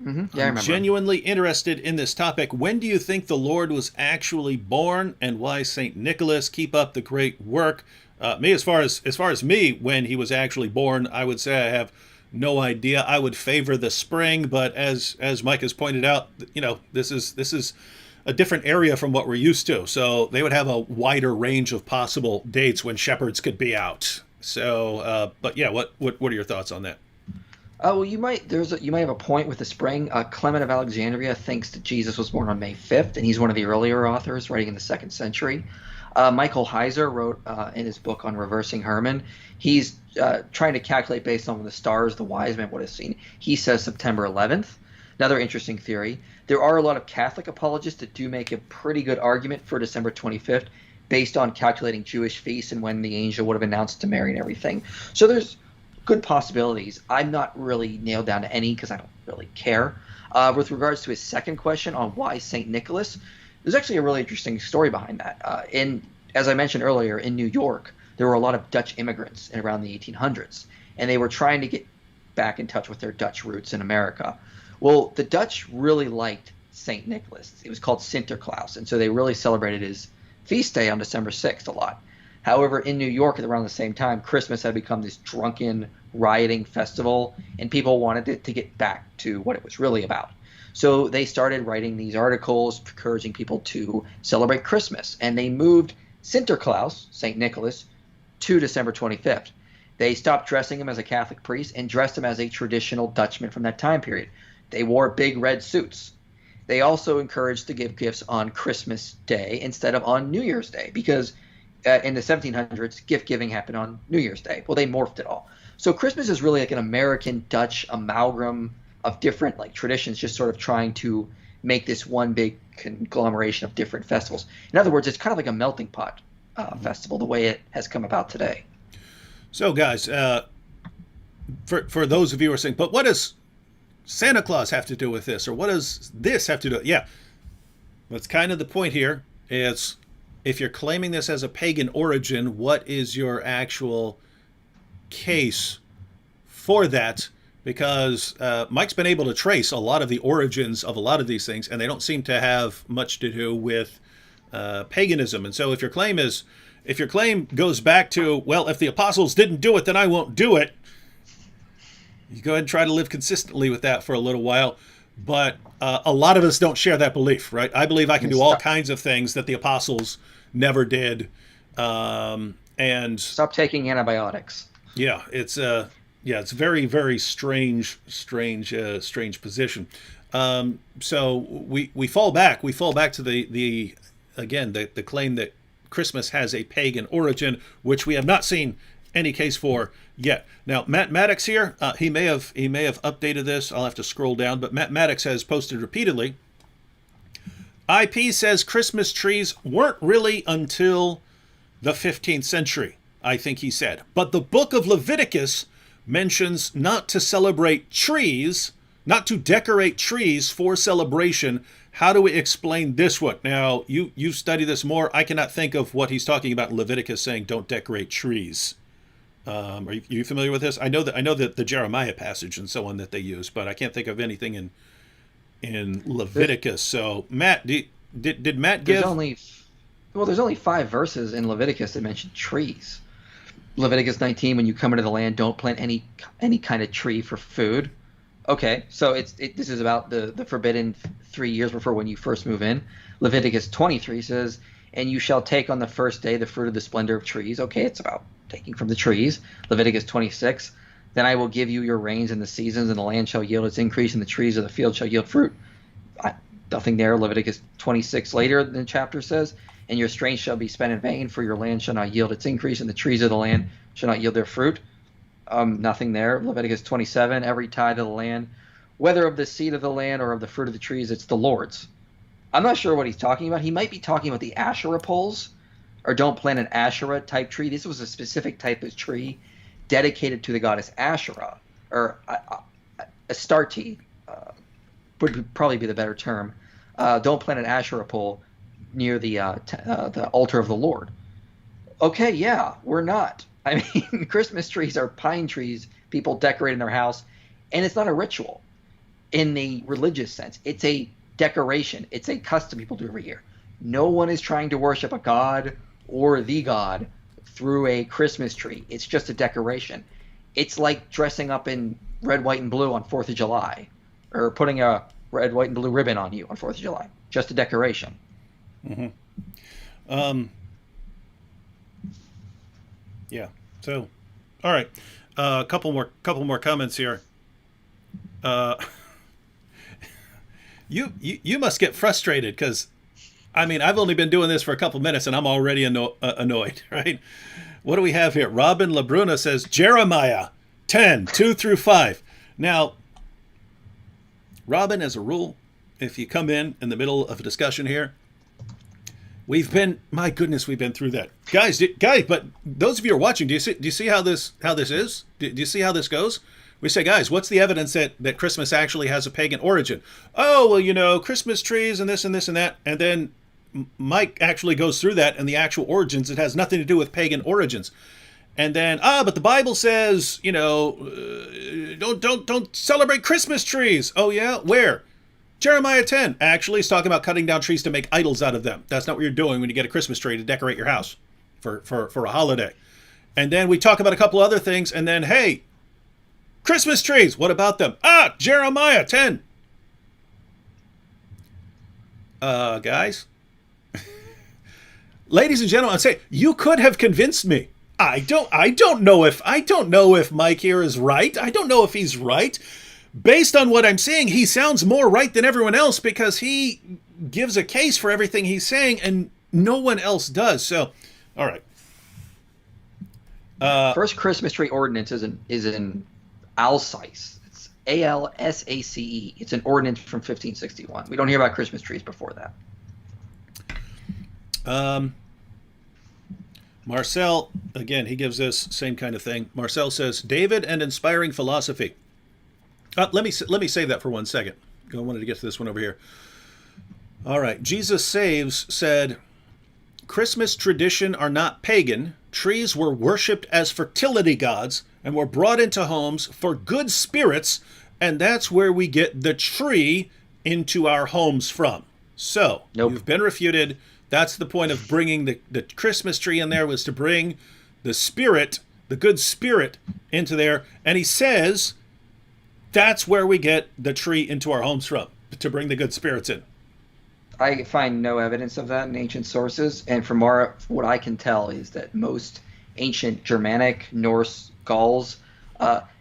B: Mm-hmm. Yeah, I
A: I'm
B: remember.
A: genuinely interested in this topic. When do you think the Lord was actually born, and why St. Nicholas? Keep up the great work. As far as me, when he was actually born, I would say I have no idea. I would favor the spring, but as Mike has pointed out, this is a different area from what we're used to. So they would have a wider range of possible dates when shepherds could be out. So, but yeah, what are your thoughts on that?
B: Well, you might have a point with the spring. Clement of Alexandria thinks that Jesus was born on May 5th, and he's one of the earlier authors writing in the 2nd century. Michael Heiser wrote in his book on reversing Herman. He's trying to calculate based on the stars the wise men would have seen. He says September 11th. Another interesting theory. There are a lot of Catholic apologists that do make a pretty good argument for December 25th based on calculating Jewish feasts and when the angel would have announced to Mary and everything. So there's good possibilities. I'm not really nailed down to any because I don't really care. With regards to his second question on why St. Nicholas, there's actually a really interesting story behind that. As I mentioned earlier, in New York, there were a lot of Dutch immigrants in around the 1800s, and they were trying to get back in touch with their Dutch roots in America. Well, the Dutch really liked St. Nicholas. It was called Sinterklaas, and so they really celebrated his feast day on December 6th a lot. However, in New York at around the same time, Christmas had become this drunken, rioting festival, and people wanted it to get back to what it was really about. So they started writing these articles encouraging people to celebrate Christmas, and they moved Sinterklaas, St. Nicholas, to December 25th. They stopped dressing him as a Catholic priest and dressed him as a traditional Dutchman from that time period. They wore big red suits. They also encouraged to give gifts on Christmas Day instead of on New Year's Day because in the 1700s, gift giving happened on New Year's Day. Well, they morphed it all. So Christmas is really like an American Dutch amalgam of different traditions, just sort of trying to make this one big conglomeration of different festivals. In other words, it's kind of like a melting pot festival, the way it has come about today.
A: So, guys, for those of you who are saying, but what does Santa Claus have to do with this, or what does this have to do? Yeah, that's kind of the point here. It's if you're claiming this as a pagan origin, what is your actual case for that? Because Mike's been able to trace a lot of the origins of a lot of these things, and they don't seem to have much to do with paganism. And so if your claim goes back to, well, if the apostles didn't do it, then I won't do it, you go ahead and try to live consistently with that for a little while. But a lot of us don't share that belief, right? I believe I can do all kinds of things that the apostles never did. And
B: stop taking antibiotics.
A: Yeah, it's very, very strange position. So we fall back to the claim that Christmas has a pagan origin, which we have not seen any case for yet. Now, Matt Maddox here, he may have updated this. I'll have to scroll down, but Matt Maddox has posted repeatedly. IP says Christmas trees weren't really until the 15th century, I think he said. But the book of Leviticus mentions not to celebrate trees, not to decorate trees for celebration. How do we explain this one? Now, you study this more. I cannot think of what he's talking about in Leviticus saying don't decorate trees. Are you familiar with this? I know that the Jeremiah passage and so on that they use, but I can't think of anything in
B: There,
A: Leviticus. So Matt, did Matt
B: there's
A: give?
B: only there's only 5 verses in Leviticus that mention trees. Leviticus 19, when you come into the land, don't plant any kind of tree for food. Okay, so this is about the forbidden 3 years before when you first move in. Leviticus 23 says, "And you shall take on the first day the fruit of the splendor of trees." Okay, it's about taking from the trees. Leviticus 26, "Then I will give you your rains in the seasons, and the land shall yield its increase, and the trees of the field shall yield fruit." I, Nothing there. Leviticus 26 later in the chapter says, "And your strength shall be spent in vain, for your land shall not yield its increase, and the trees of the land shall not yield their fruit." Nothing there. Leviticus 27, "Every tithe of the land, whether of the seed of the land or of the fruit of the trees, it's the Lord's." I'm not sure what he's talking about. He might be talking about the Asherah poles, or don't plant an Asherah type tree. This was a specific type of tree dedicated to the goddess Asherah, or Astarte, would probably be the better term. Don't plant an Asherah pole near the altar of the Lord. Okay, yeah, we're not. I mean, Christmas trees are pine trees people decorate in their house, and it's not a ritual in the religious sense. It's a decoration. It's a custom people do every year. No one is trying to worship a god or the god through a Christmas tree. It's just a decoration. It's like dressing up in red, white, and blue on 4th of July, or putting a red, white, and blue ribbon on you on 4th of July. Just a decoration.
A: Hmm. Um, yeah. So, all right. A couple more comments here. Uh, you must get frustrated because, I mean, I've only been doing this for a couple minutes and I'm already annoyed, right? What do we have here? Robin Labruna says Jeremiah 10:2-5. Now, Robin, as a rule, if you come in the middle of a discussion here, my goodness, we've been through that, guys. But those of you who are watching, do you see how this is? Do you see how this goes? We say, guys, what's the evidence that Christmas actually has a pagan origin? Oh, well, Christmas trees and this and this and that, and then Mike actually goes through that and the actual origins. It has nothing to do with pagan origins. And then, but the Bible says, don't celebrate Christmas trees. Oh yeah, where? Jeremiah 10 actually is talking about cutting down trees to make idols out of them. That's not what you're doing when you get a Christmas tree to decorate your house for a holiday. And then we talk about a couple other things, and then, hey, Christmas trees, what about them? Jeremiah 10. Guys, ladies and gentlemen, I'd say you could have convinced me. I don't know if Mike here is right. I don't know if he's right. Based on what I'm seeing, he sounds more right than everyone else because he gives a case for everything he's saying and no one else does. So, all right.
B: First Christmas tree ordinance is in Alsace. It's Alsace. It's an ordinance from 1561. We don't hear about Christmas trees before that.
A: Marcel, again, he gives this same kind of thing. Marcel says, David and inspiring philosophy. Let me save that for 1 second. I wanted to get to this one over here. All right. Jesus Saves said, Christmas tradition are not pagan. Trees were worshipped as fertility gods and were brought into homes for good spirits, and that's where we get the tree into our homes from. So,
B: Nope.
A: You've been refuted. That's the point of bringing the Christmas tree in there, was to bring the spirit, the good spirit, into there. And he says that's where we get the tree into our homes from, to bring the good spirits in.
B: I find no evidence of that in ancient sources, and from what I can tell is that most ancient Germanic, Norse, Gauls,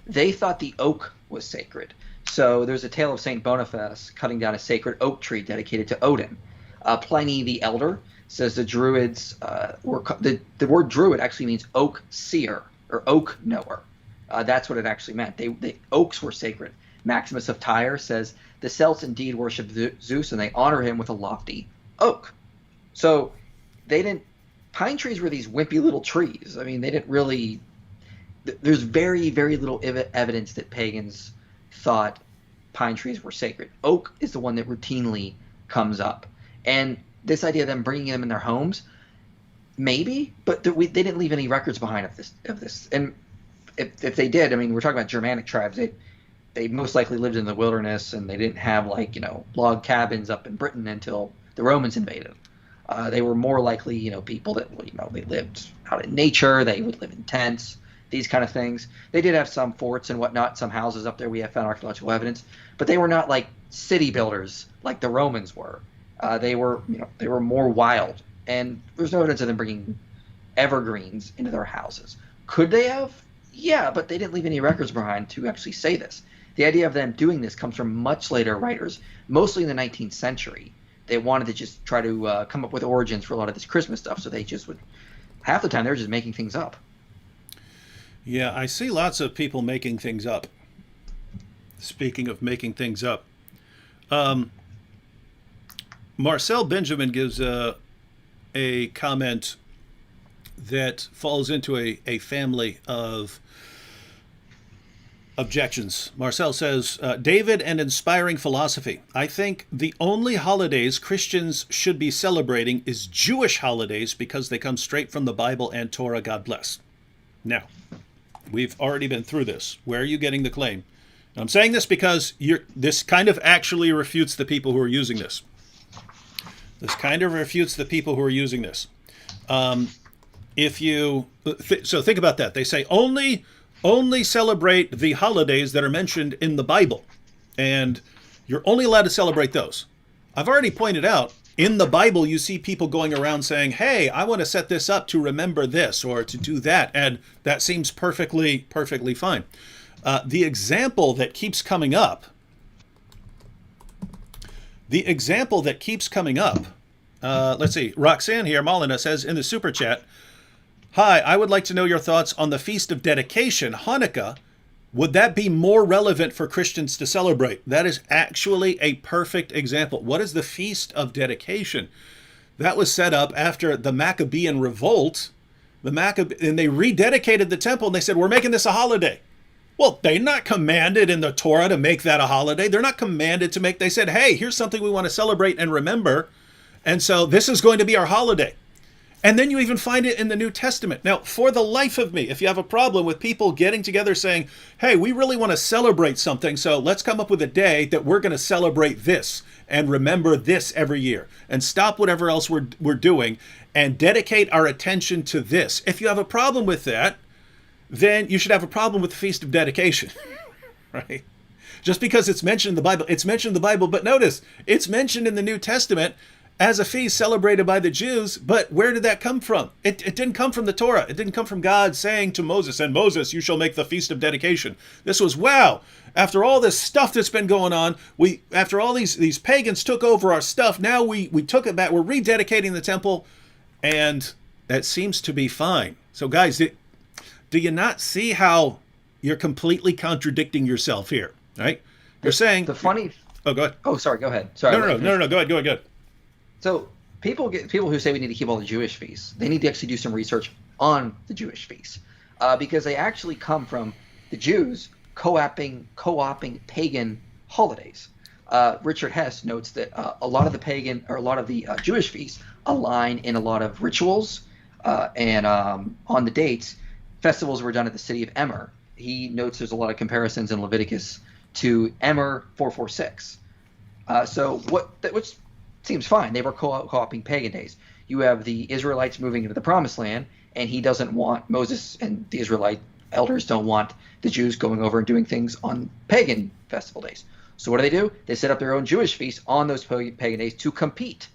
B: they thought the oak was sacred. So there's a tale of Saint Boniface cutting down a sacred oak tree dedicated to Odin. Pliny the Elder says the Druids the word Druid actually means oak seer or oak knower. That's what it actually meant. The oaks were sacred. Maximus of Tyre says the Celts indeed worship Zeus and they honor him with a lofty oak. So pine trees were these wimpy little trees. I mean, they didn't really. There's very, very little evidence that pagans thought pine trees were sacred. Oak is the one that routinely comes up. And this idea of them bringing them in their homes, maybe, but they didn't leave any records behind of this. And if they did, I mean, we're talking about Germanic tribes. They most likely lived in the wilderness, and they didn't have like log cabins up in Britain until the Romans invaded. They were more likely people that they lived out in nature. They would live in tents, these kind of things. They did have some forts and whatnot, some houses up there. We have found archaeological evidence, but they were not like city builders like the Romans were. They were more wild, and there's no evidence of them bringing evergreens into their houses. Could they have? Yeah, but they didn't leave any records behind to actually say this. The idea of them doing this comes from much later writers, mostly in the 19th century. They wanted to just try to come up with origins for a lot of this Christmas stuff, so they just would, half the time, they were just making things up.
A: Yeah, I see lots of people making things up. Speaking of making things up, Marcel Benjamin gives a comment that falls into a family of objections. Marcel says, David and Inspiring Philosophy. I think the only holidays Christians should be celebrating is Jewish holidays because they come straight from the Bible and Torah, God bless. Now, we've already been through this. Where are you getting the claim? I'm saying this because this kind of actually refutes the people who are using this. This kind of refutes the people who are using this. So think about that. They say only celebrate the holidays that are mentioned in the Bible, and you're only allowed to celebrate those. I've already pointed out in the Bible you see people going around saying, hey, I want to set this up to remember this or to do that, and that seems perfectly fine. The example that keeps coming up, let's see, Roxanne here, Molina says in the super chat, hi, I would like to know your thoughts on the Feast of Dedication, Hanukkah. Would that be more relevant for Christians to celebrate? That is actually a perfect example. What is the Feast of Dedication? That was set up after the Maccabean revolt. And they rededicated the temple, and they said, we're making this a holiday. Well, they're not commanded in the Torah to make that a holiday. They're not commanded to make, they said, hey, here's something we want to celebrate and remember. And so this is going to be our holiday. And then you even find it in the New Testament. Now, for the life of me, if you have a problem with people getting together saying, hey, we really want to celebrate something, so let's come up with a day that we're going to celebrate this and remember this every year and stop whatever else we're doing and dedicate our attention to this. If you have a problem with that, then you should have a problem with the Feast of Dedication, right? Just because it's mentioned in the Bible, it's mentioned in the Bible, but notice, it's mentioned in the New Testament as a feast celebrated by the Jews, but where did that come from? It didn't come from the Torah. It didn't come from God saying to Moses, and Moses, you shall make the Feast of Dedication. This was, wow, after all this stuff that's been going on, after all these pagans took over our stuff, now we took it back, we're rededicating the temple, and that seems to be fine. So guys, do you not see how you're completely contradicting yourself here, right? You're saying...
B: The funny...
A: Oh, go ahead.
B: Oh, sorry, go ahead. Sorry.
A: No, go ahead.
B: So people who say we need to keep all the Jewish feasts, they need to actually do some research on the Jewish feasts because they actually come from the Jews co-opting pagan holidays. Richard Hess notes that a lot of the Jewish feasts align in a lot of rituals and on the dates. Festivals were done at the city of Emmer. He notes there's a lot of comparisons in Leviticus to Emmer 446. Which seems fine. They were co-opting pagan days. You have the Israelites moving into the Promised Land, and Moses and the Israelite elders don't want the Jews going over and doing things on pagan festival days. So what do? They set up their own Jewish feasts on those pagan days to compete,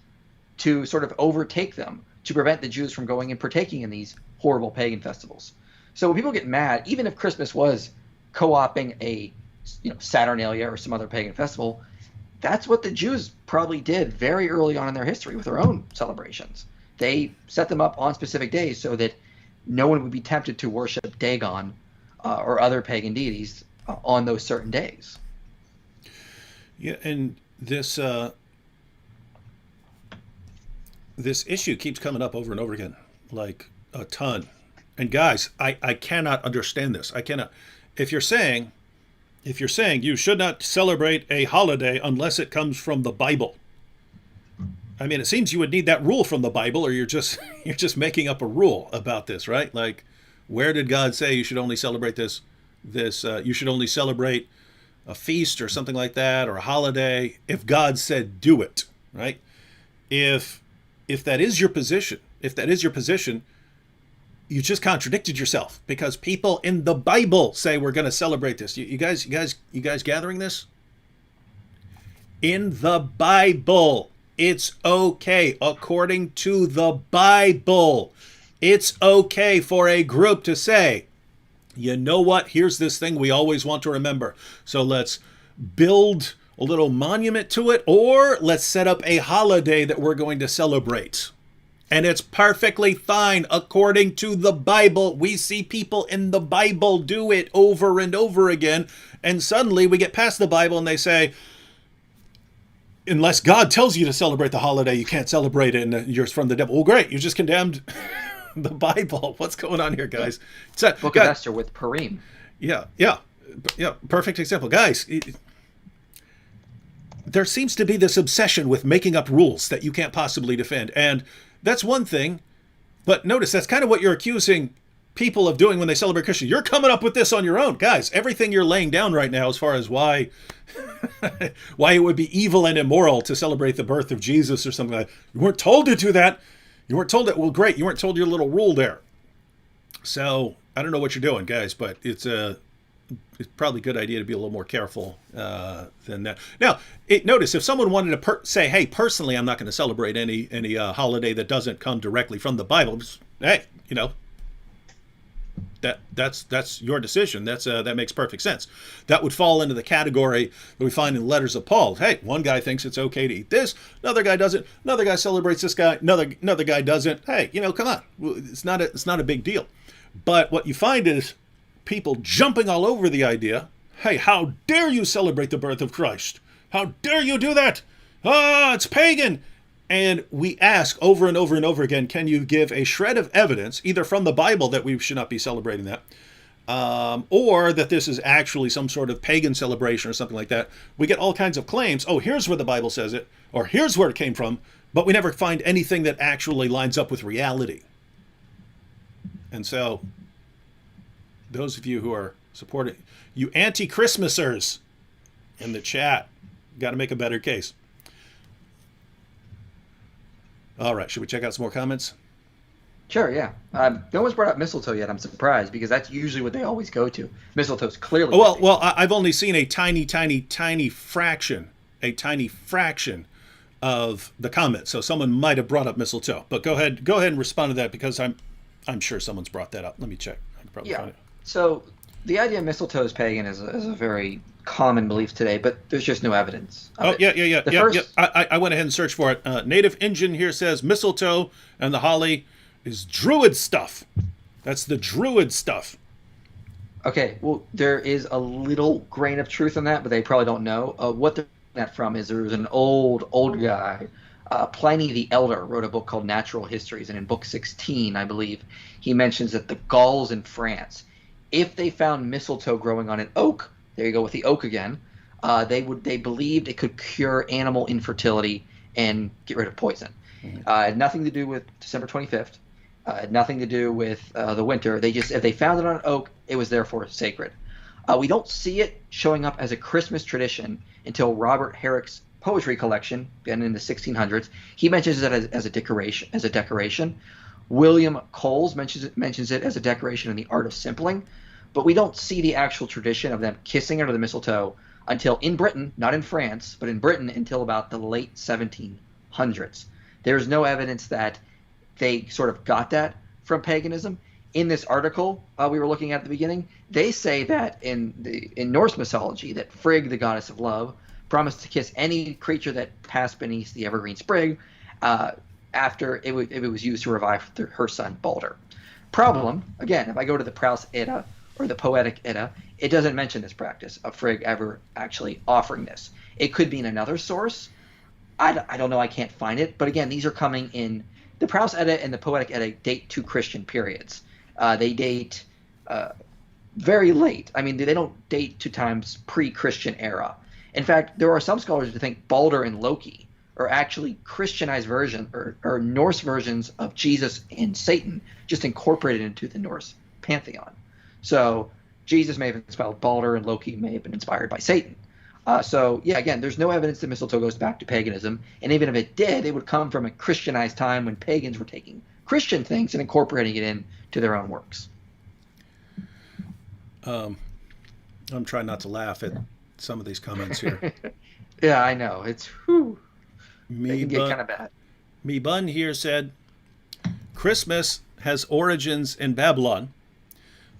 B: to sort of overtake them, to prevent the Jews from going and partaking in these horrible pagan festivals. So when people get mad, even if Christmas was co-opting a Saturnalia or some other pagan festival, that's what the Jews probably did very early on in their history with their own celebrations. They set them up on specific days so that no one would be tempted to worship Dagon or other pagan deities on those certain days.
A: Yeah, and this issue keeps coming up over and over again, like a ton. And guys, I cannot understand this. I cannot. If you're saying you should not celebrate a holiday unless it comes from the Bible, I mean, it seems you would need that rule from the Bible, or you're just making up a rule about this, right? Like, Where did God say you should only celebrate this? You should only celebrate a feast or something like that, or a holiday, if God said do it, right? If that is your position, you just contradicted yourself, because people in the Bible say we're going to celebrate this. You guys gathering this? In the Bible, it's okay. According to the Bible, it's okay for a group to say, you know what? Here's this thing we always want to remember. So let's build a little monument to it, or let's set up a holiday that we're going to celebrate. And it's perfectly fine according to the Bible. We see people in the Bible do it over and over again. And suddenly we get past the Bible and they say, unless God tells you to celebrate the holiday, you can't celebrate it, and you're from the devil. Well, great. You just condemned the Bible. What's going on here, guys?
B: Book of Esther with Purim.
A: Yeah. Perfect example. Guys, there seems to be this obsession with making up rules that you can't possibly defend. And that's one thing. But notice that's kind of what you're accusing people of doing when they celebrate Christian. You're coming up with this on your own. Guys, everything you're laying down right now as far as why it would be evil and immoral to celebrate the birth of Jesus or something like that. You weren't told to do that. You weren't told that. Well, great. You weren't told your little rule there. So I don't know what you're doing, guys, but it's probably a good idea to be a little more careful than that. Now, notice if someone wanted to say, "Hey, personally, I'm not going to celebrate any holiday that doesn't come directly from the Bible." Hey, that's your decision. That makes perfect sense. That would fall into the category that we find in the letters of Paul. Hey, one guy thinks it's okay to eat this, another guy doesn't. Another guy celebrates this guy, another guy doesn't. Hey, come on, it's not a big deal. But what you find is people jumping all over the idea. Hey, how dare you celebrate the birth of Christ? How dare you do that? It's pagan. And we ask over and over and over again, can you give a shred of evidence, either from the Bible that we should not be celebrating that, or that this is actually some sort of pagan celebration or something like that? We get all kinds of claims. Oh, here's where the Bible says it, or here's where it came from, but we never find anything that actually lines up with reality. And so, those of you who are supporting, you anti-Christmasers in the chat, got to make a better case. All right, should we check out some more comments?
B: Sure, yeah. No one's brought up mistletoe yet. I'm surprised, because that's usually what they always go to. Mistletoe's clearly.
A: Well, I've only seen a tiny fraction of the comments. So someone might have brought up mistletoe. But go ahead and respond to that, because I'm sure someone's brought that up. Let me check. I can probably find it.
B: So the idea of mistletoe is pagan is a very common belief today, but there's just no evidence.
A: Yeah. I went ahead and searched for it. Native Engine here says mistletoe and the holly is Druid stuff. That's the Druid stuff.
B: Okay, well, there is a little grain of truth in that, but they probably don't know. What they're getting that from is there was an old guy, Pliny the Elder, wrote a book called Natural Histories, and in book 16, I believe, he mentions that the Gauls in France, if they found mistletoe growing on an oak, there you go with the oak again, they believed it could cure animal infertility and get rid of poison. Mm-hmm. Had nothing to do with December 25th. Nothing to do with the winter. If they found it on an oak, it was therefore sacred. We don't see it showing up as a Christmas tradition until Robert Herrick's poetry collection, again in the 1600s. He mentions it as a decoration. William Coles mentions it as a decoration in The Art of Simpling. But we don't see the actual tradition of them kissing under the mistletoe until in Britain, not in France, but in Britain until about the late 1700s. There's no evidence that they sort of got that from paganism. In this article we were looking at the beginning, they say that in Norse mythology that Frigg, the goddess of love, promised to kiss any creature that passed beneath the evergreen sprig after it was used to revive her son Balder. Problem, again, if I go to the Prouse Edda or the Poetic Edda, it doesn't mention this practice of Frigg ever actually offering this. It could be in another source. I don't know. I can't find it. But again, these are coming in the Prouse Edda and the Poetic Edda date to Christian periods. They date very late. I mean, they don't date to times pre-Christian era. In fact, there are some scholars who think Balder and Loki are actually Christianized version or Norse versions of Jesus and Satan, just incorporated into the Norse pantheon. So Jesus may have inspired Balder, and Loki may have been inspired by Satan. So yeah, again, there's no evidence that mistletoe goes back to paganism, and even if it did, it would come from a Christianized time when pagans were taking Christian things and incorporating it into their own works.
A: I'm trying not to laugh at some of these comments here.
B: Yeah, I know. It's whew, they
A: Me
B: can get
A: bun,
B: kind of bad.
A: Me bun here said, Christmas has origins in Babylon.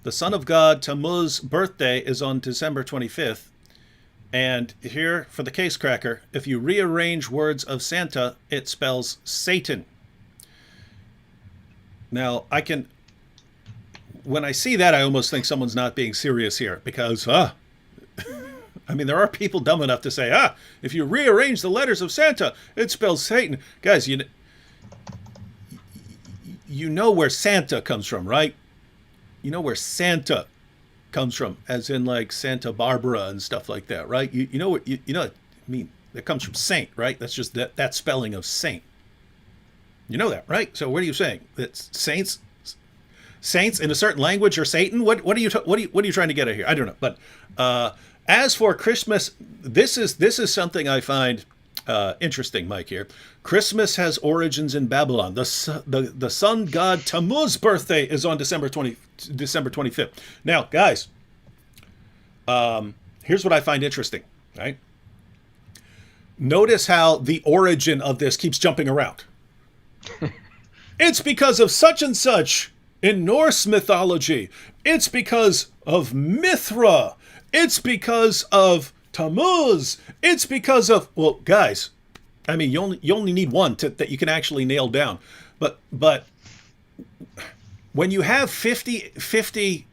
A: The son of God, Tammuz's birthday is on December 25th. And here, for the case cracker, if you rearrange words of Santa, it spells Satan. Now, when I see that, I almost think someone's not being serious here because, I mean, there are people dumb enough to say, if you rearrange the letters of Santa, it spells Satan. Guys, you know where Santa comes from, right? You know where Santa comes from, as in like Santa Barbara and stuff like that, right? You know what I mean, it comes from saint, right? That's just that spelling of saint. You know that, right? So what are you saying? That saints in a certain language are Satan? What are you trying to get at here? I don't know. But as for Christmas, this is something I find interesting, Mike. Here, Christmas has origins in Babylon. The sun god Tammuz's birthday is on December 25th. Now, guys, here's what I find interesting. Right? Notice how the origin of this keeps jumping around. It's because of such and such in Norse mythology. It's because of Mithra. It's because of Tammuz. It's because of, well, guys, I mean, you only need one that you can actually nail down. But when you have 50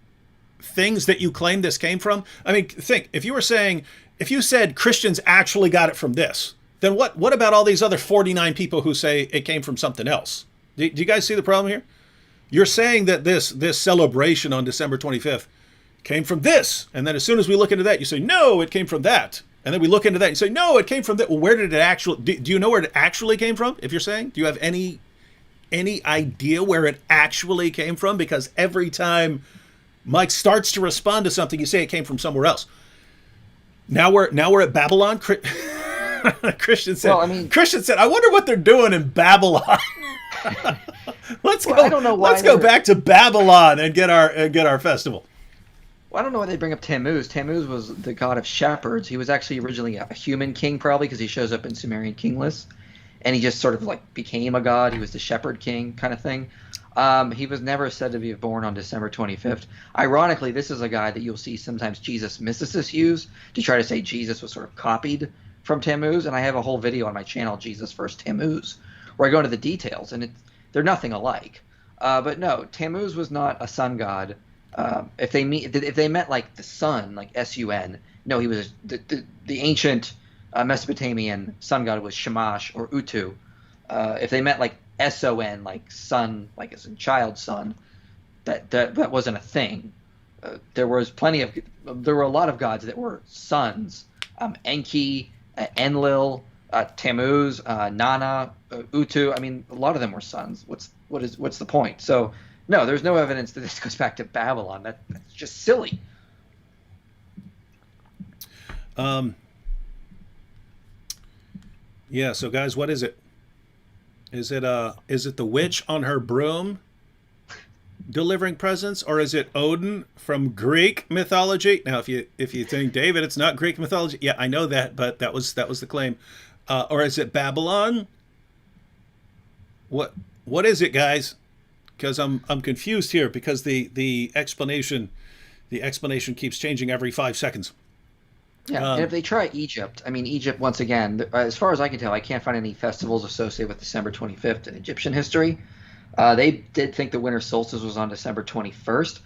A: things that you claim this came from, I mean, think, if you said Christians actually got it from this, then what about all these other 49 people who say it came from something else? Do you guys see the problem here? You're saying that this celebration on December 25th came from this, and then as soon as we look into that, you say, no, it came from that. And then we look into that and say, no, it came from that. Well, where did it actually, do you know where it actually came from, if you're saying? Do you have any idea where it actually came from? Because every time Mike starts to respond to something, you say it came from somewhere else. Now we're at Babylon. Christian said, I wonder what they're doing in Babylon. Let's go back to Babylon and get our festival.
B: Well, I don't know why they bring up Tammuz. Tammuz was the god of shepherds. He was actually originally a human king, probably because he shows up in Sumerian king lists, and he just sort of like became a god. He was the shepherd king kind of thing. He was never said to be born on December 25th. Ironically, this is a guy that you'll see sometimes Jesus mysticists use to try to say Jesus was sort of copied from Tammuz, and I have a whole video on my channel, Jesus vs. Tammuz, where I go into the details, and they're nothing alike. But no, Tammuz was not a sun god. If they meant like the sun, like S-U-N, no, he was the ancient Mesopotamian sun god was Shamash or Utu. If they meant like S-O-N, like sun, like as in child son, that wasn't a thing. There were a lot of gods that were sons. Enki, Enlil, Tammuz, Nana, Utu. I mean, a lot of them were sons. What's the point? So no, there's no evidence that this goes back to Babylon. That's just silly.
A: Yeah. So guys, what is it? Is it the witch on her broom delivering presents, or is it Odin from Greek mythology? Now, if you think, David, it's not Greek mythology, yeah, I know that, but that was the claim. Or is it Babylon? What is it, guys? Because I'm confused here, because the explanation keeps changing every 5 secones.
B: Yeah, and if they try Egypt, I mean, Egypt, once again, as far as I can tell, I can't find any festivals associated with December 25th in Egyptian history. They did think the winter solstice was on December 21st,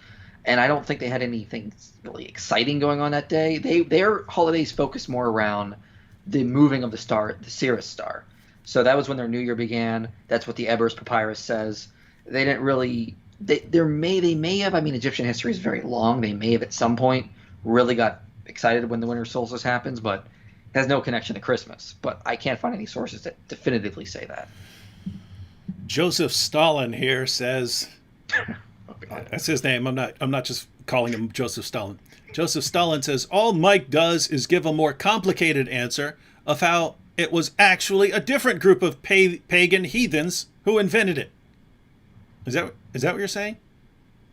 B: and I don't think they had anything really exciting going on that day. Their holidays focused more around the moving of the star, the Sirius star. So that was when their new year began. That's what the Ebers Papyrus says. They didn't really – they may have – I mean, Egyptian history is very long. They may have at some point really got excited when the winter solstice happens, but it has no connection to Christmas. But I can't find any sources that definitively say that.
A: Joseph Stalin here says, That's his name. I'm not just calling him Joseph Stalin. Joseph Stalin says all Mike does is give a more complicated answer of how it was actually a different group of pagan heathens who invented it. Is that what you're saying?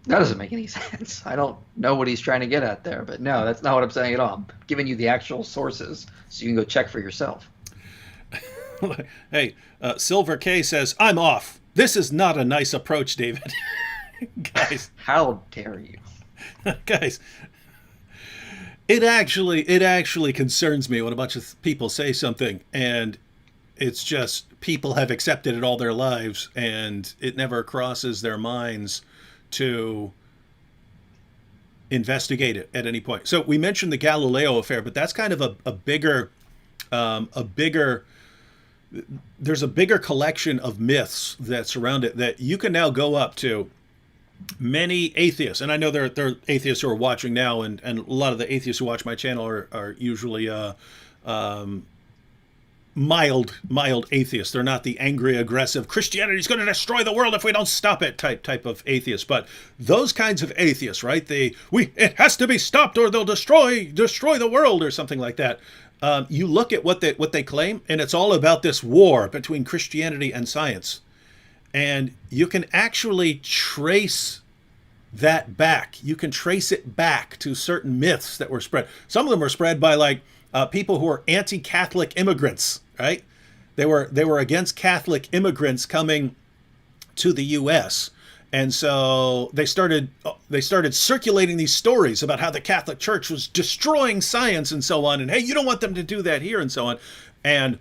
B: That doesn't make any sense. I don't know what he's trying to get at there, but no, that's not what I'm saying at all. I'm giving you the actual sources so you can go check for yourself.
A: Hey, Silver K says, I'm off. This is not a nice approach, David. Guys.
B: How dare you?
A: Guys, it actually concerns me when a bunch of people say something and it's just people have accepted it all their lives and it never crosses their minds to investigate it at any point. So we mentioned the Galileo affair, but that's kind of a bigger there's a bigger collection of myths that surround it that you can now go up to many atheists, and I know there are atheists who are watching now, and a lot of the atheists who watch my channel are usually mild atheists. They're not the angry, aggressive Christianity is going to destroy the world if we don't stop it type of atheists. But those kinds of atheists, right? It has to be stopped or they'll destroy the world or something like that. You look at what they claim, and it's all about this war between Christianity and science. And you can actually trace that back. You can trace it back to certain myths that were spread. Some of them were spread by people who are anti-Catholic immigrants, right? They were against Catholic immigrants coming to the U.S. And so they started circulating these stories about how the Catholic Church was destroying science and so on. And hey, you don't want them to do that here and so on. And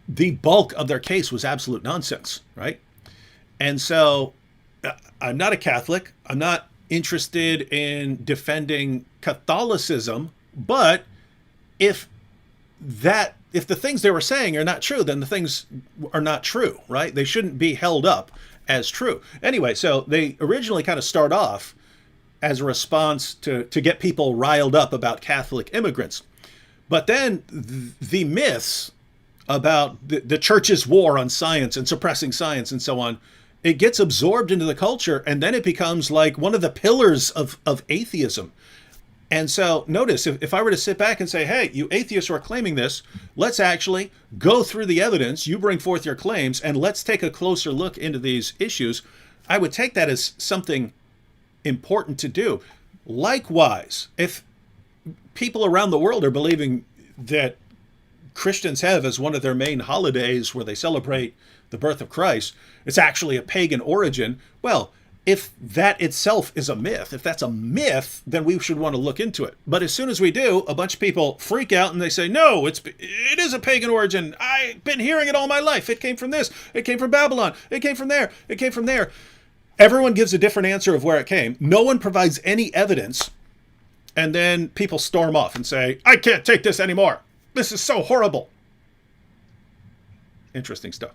A: the bulk of their case was absolute nonsense, right? And so I'm not a Catholic. I'm not interested in defending Catholicism. But if the things they were saying are not true, then the things are not true, right? They shouldn't be held up as true. Anyway, so they originally kind of start off as a response to get people riled up about Catholic immigrants. But then the myths about the church's war on science and suppressing science and so on, it gets absorbed into the culture, and then it becomes like one of the pillars of atheism. And so notice, if I were to sit back and say, hey, you atheists who are claiming this, let's actually go through the evidence, you bring forth your claims, and let's take a closer look into these issues, I would take that as something important to do. Likewise, if people around the world are believing that Christians have as one of their main holidays where they celebrate the birth of Christ, it's actually a pagan origin, well, if that itself is a myth, if that's a myth, then we should want to look into it. But as soon as we do, a bunch of people freak out and they say, no, it is a pagan origin. I've been hearing it all my life. It came from this. It came from Babylon. It came from there. It came from there. Everyone gives a different answer of where it came. No one provides any evidence. And then people storm off and say, I can't take this anymore. This is so horrible. Interesting stuff.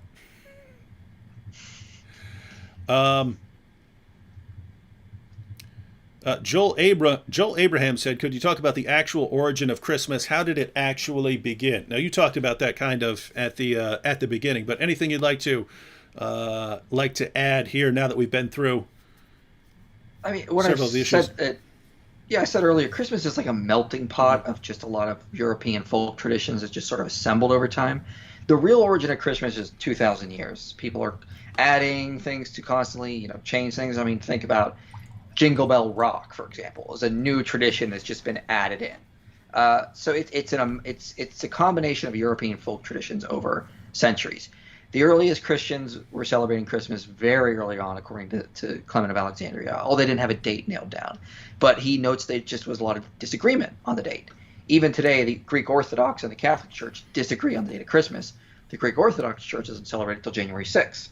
A: Joel Abraham said, could you talk about the actual origin of Christmas? How did it actually begin? Now, you talked about that kind of at the beginning, but anything you'd like to add here now that we've been through several of the issues?
B: I said earlier, Christmas is like a melting pot of just a lot of European folk traditions that just sort of assembled over time. The real origin of Christmas is 2,000 years. People are adding things to constantly, change things. I mean, think about Jingle Bell Rock, for example, is a new tradition that's just been added in. So it's a combination of European folk traditions over centuries. The earliest Christians were celebrating Christmas very early on, according to Clement of Alexandria, although they didn't have a date nailed down. But he notes there just was a lot of disagreement on the date. Even today, the Greek Orthodox and the Catholic Church disagree on the date of Christmas. The Greek Orthodox Church doesn't celebrate until January 6th.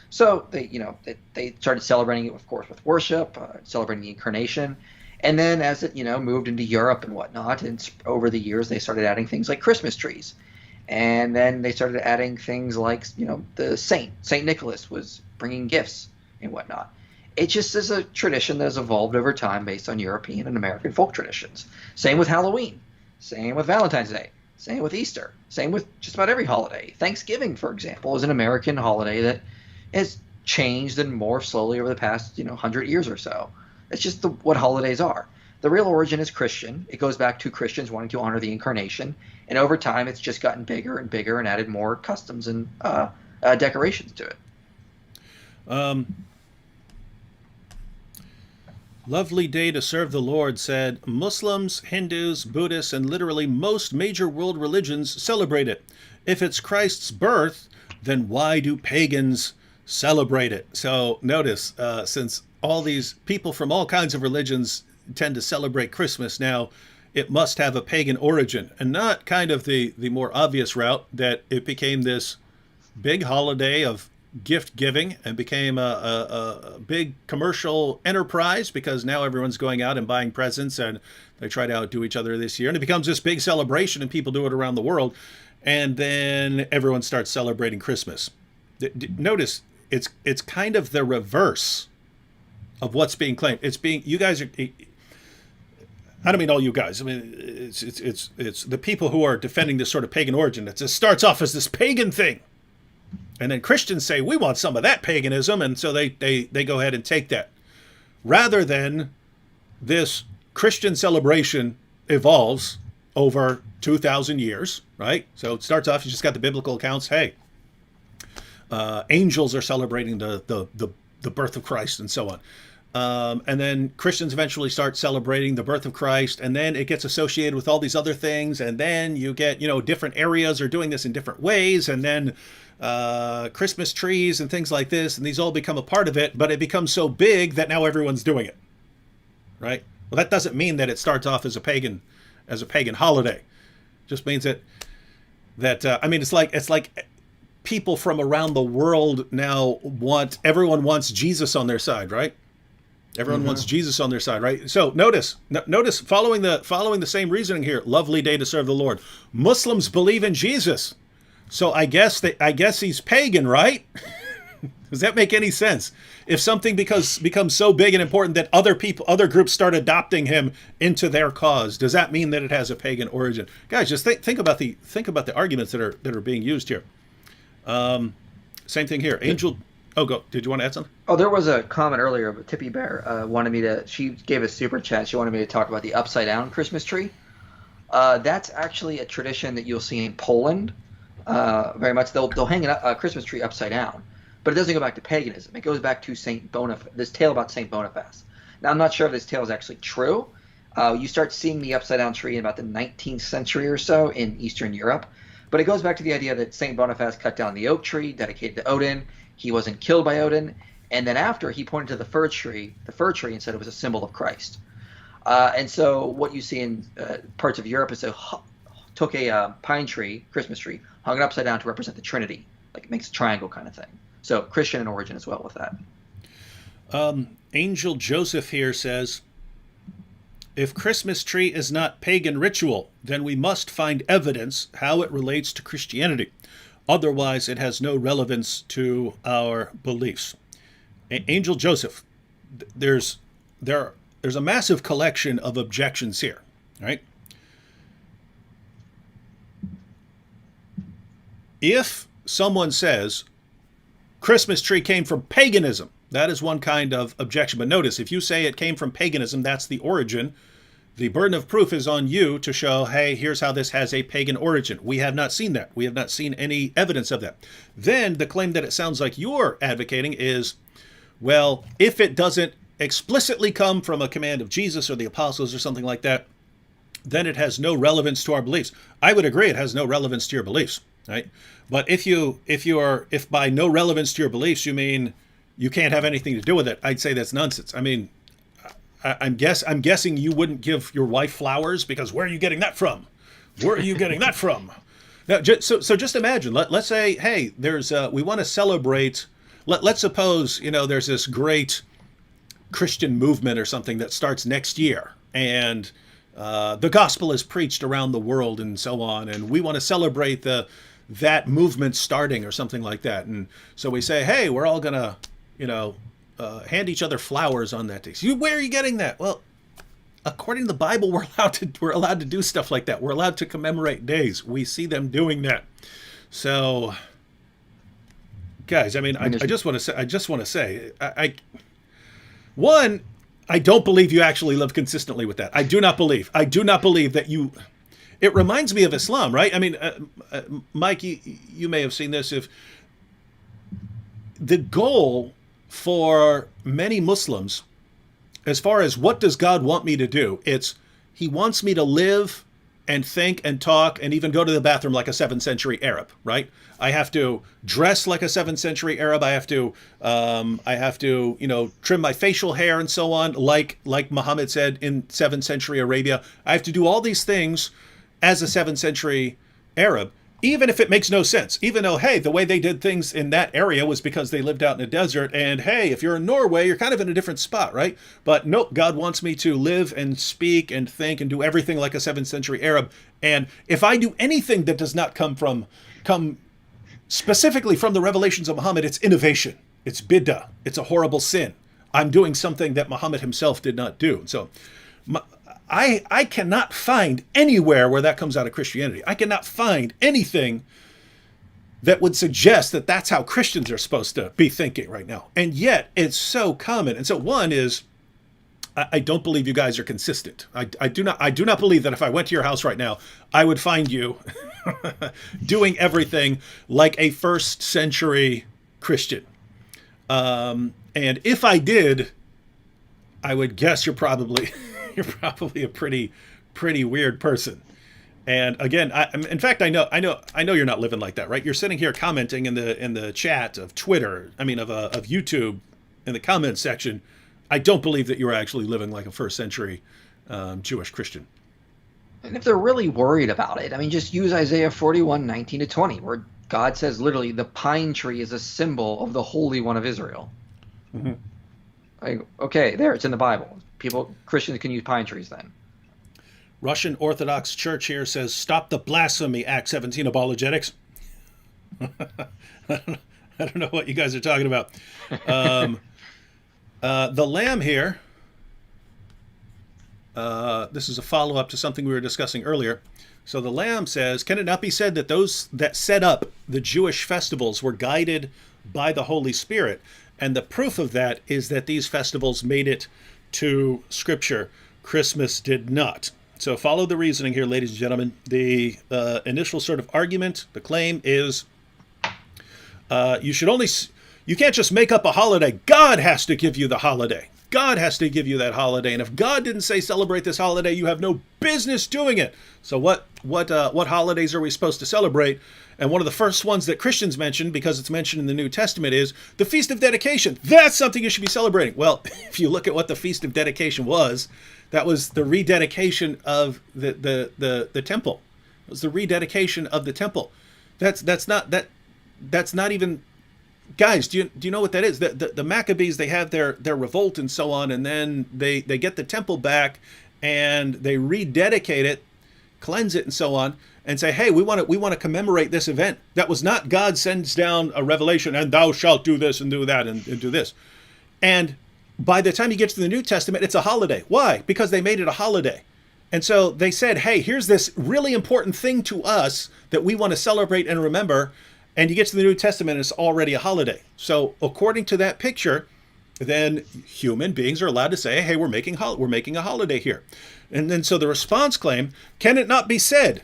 B: So they started celebrating it, of course, with worship, celebrating the Incarnation. And then as it, moved into Europe and whatnot, and over the years, they started adding things like Christmas trees. And then they started adding things like, the St. Nicholas was bringing gifts and whatnot. It just is a tradition that has evolved over time based on European and American folk traditions. Same with Halloween. Same with Valentine's Day. Same with Easter. Same with just about every holiday. Thanksgiving, for example, is an American holiday that has changed and morphed slowly over the past 100 years or so. It's just what holidays are. The real origin is Christian. It goes back to Christians wanting to honor the incarnation, and over time, it's just gotten bigger and bigger and added more customs and decorations to it.
A: Lovely Day to Serve the Lord said, Muslims, Hindus, Buddhists, and literally most major world religions celebrate it. If it's Christ's birth, then why do pagans celebrate it? So notice, since all these people from all kinds of religions tend to celebrate Christmas now, it must have a pagan origin, and not kind of the more obvious route that it became this big holiday of gift giving and became a big commercial enterprise because now everyone's going out and buying presents and they try to outdo each other this year, and it becomes this big celebration and people do it around the world, and then everyone starts celebrating Christmas. Notice it's kind of the reverse of what's being claimed. It's being, you guys are, I don't mean all you guys. I mean, it's the people who are defending this sort of pagan origin. It starts off as this pagan thing. And then Christians say, we want some of that paganism, and so they go ahead and take that. Rather than this Christian celebration evolves over 2,000 years, right? So it starts off, you just got the biblical accounts. Hey, angels are celebrating the birth of Christ and so on. And then Christians eventually start celebrating the birth of Christ, and then it gets associated with all these other things, and then you get, different areas are doing this in different ways, and then Christmas trees and things like this, and these all become a part of it, but it becomes so big that now everyone's doing it, right? Well, that doesn't mean that it starts off as a pagan holiday. It just means that I mean, it's like people from around the world now everyone wants Jesus on their side, right? Everyone wants Jesus on their side, right? So notice following the same reasoning here. Lovely day to serve the Lord. Muslims believe in Jesus, so I guess he's pagan, right? Does that make any sense? If something becomes so big and important that other groups start adopting him into their cause, does that mean that it has a pagan origin? Guys, just think about the arguments that are being used here. Same thing here. Angel. Oh, go. Did you want to add something?
B: Oh, there was a comment earlier, but Tippy Bear she gave a super chat. She wanted me to talk about the upside down Christmas tree. That's actually a tradition that you'll see in Poland. Very much, they'll hang a Christmas tree upside down, but it doesn't go back to paganism. It goes back to this tale about Saint Boniface. Now, I'm not sure if this tale is actually true. You start seeing the upside down tree in about the 19th century or so in Eastern Europe, but it goes back to the idea that Saint Boniface cut down the oak tree dedicated to Odin. He wasn't killed by Odin, and then after he pointed to the fir tree and said it was a symbol of Christ. And so what you see in parts of Europe is they took a pine tree, Christmas tree, hung it upside down to represent the Trinity, like it makes a triangle kind of thing. So Christian in origin as well with that.
A: Angel Joseph here says, if Christmas tree is not pagan ritual, then we must find evidence how it relates to Christianity. Otherwise, it has no relevance to our beliefs. Angel Joseph, there's a massive collection of objections here, right? If someone says Christmas tree came from paganism, that is one kind of objection. But notice, if you say it came from paganism, that's the origin. The burden of proof is on you to show, hey, here's how this has a pagan origin. We have not seen that. We have not seen any evidence of that. Then the claim that it sounds like you're advocating is, well, if it doesn't explicitly come from a command of Jesus or the apostles or something like that, then it has no relevance to our beliefs. I would agree it has no relevance to your beliefs, right? But if by no relevance to your beliefs you mean you can't have anything to do with it, I'd say that's nonsense. I mean, I'm guessing you wouldn't give your wife flowers because where are you getting that from? Where are you getting that from? Now, so just imagine. Let's say, hey, we want to celebrate. Let's suppose there's this great Christian movement or something that starts next year, and the gospel is preached around the world and so on, and we want to celebrate that movement starting or something like that. And so we say, hey, we're all gonna hand each other flowers on that day. So where are you getting that? Well, according to the Bible, we're allowed to do stuff like that. We're allowed to commemorate days. We see them doing that. So guys, I mean,
B: I mean,
A: I just want to say, one, I don't believe you actually live consistently with that. I do not believe. I do not believe that you. It reminds me of Islam, right? I mean, Mike, you may have seen this. If the goal for many Muslims, as far as what does God want me to do, it's He wants me to live and think and talk and even go to the bathroom like a 7th century Arab, right? I have to dress like a 7th century Arab. I have to, trim my facial hair and so on, like Muhammad said in 7th century Arabia. I have to do all these things as a 7th century Arab, even if it makes no sense. Even though, hey, the way they did things in that area was because they lived out in a desert. And hey, if you're in Norway, you're kind of in a different spot, right? But nope, God wants me to live and speak and think and do everything like a 7th century Arab. And if I do anything that does not come specifically from the revelations of Muhammad, it's innovation. It's bid'ah. It's a horrible sin. I'm doing something that Muhammad himself did not do. So I cannot find anywhere where that comes out of Christianity. I cannot find anything that would suggest that that's how Christians are supposed to be thinking right now. And yet it's so common. And so one is, I don't believe you guys are consistent. I do not believe that if I went to your house right now, I would find you doing everything like a 1st century Christian. And if I did, I would guess you're probably a pretty weird person. And again, in fact, I know you're not living like that, right? You're sitting here commenting in the chat of Twitter, of YouTube, in the comments section. I don't believe that you're actually living like a 1st century Jewish Christian.
B: And if they're really worried about it, I mean, just use Isaiah 41:19-20, where God says literally, the pine tree is a symbol of the Holy One of Israel.
A: Mm-hmm.
B: Like, okay, there, it's in the Bible. Christians can use pine trees then.
A: Russian Orthodox Church here says, stop the blasphemy, Act 17 apologetics. I don't know what you guys are talking about. The Lamb here, this is a follow-up to something we were discussing earlier. So the Lamb says, can it not be said that those that set up the Jewish festivals were guided by the Holy Spirit? And the proof of that is that these festivals made it to Scripture. Christmas did not. So follow the reasoning here, ladies and gentlemen. The initial sort of argument, the claim is you can't just make up a holiday. God has to give you the holiday. God has to give you that holiday. And if God didn't say celebrate this holiday, you have no business doing it. So what holidays are we supposed to celebrate? And one of the first ones that Christians mention, because it's mentioned in the New Testament, is the Feast of Dedication. That's something you should be celebrating. Well, if you look at what the Feast of Dedication was, that was the rededication of the temple. It was the rededication of the temple. That's not even, guys. Do you know what that is? The Maccabees, they have their revolt and so on, and then they get the temple back and they rededicate it, cleanse it, and so on, and say, hey, we want to commemorate this event. That was not God sends down a revelation and thou shalt do this and do that and do this. And by the time you get to the New Testament, it's a holiday. Why? Because they made it a holiday. And so they said, hey, here's this really important thing to us that we want to celebrate and remember. And you get to the New Testament, it's already a holiday. So according to that picture, then human beings are allowed to say, hey, we're making a holiday here. And then so the response claim, can it not be said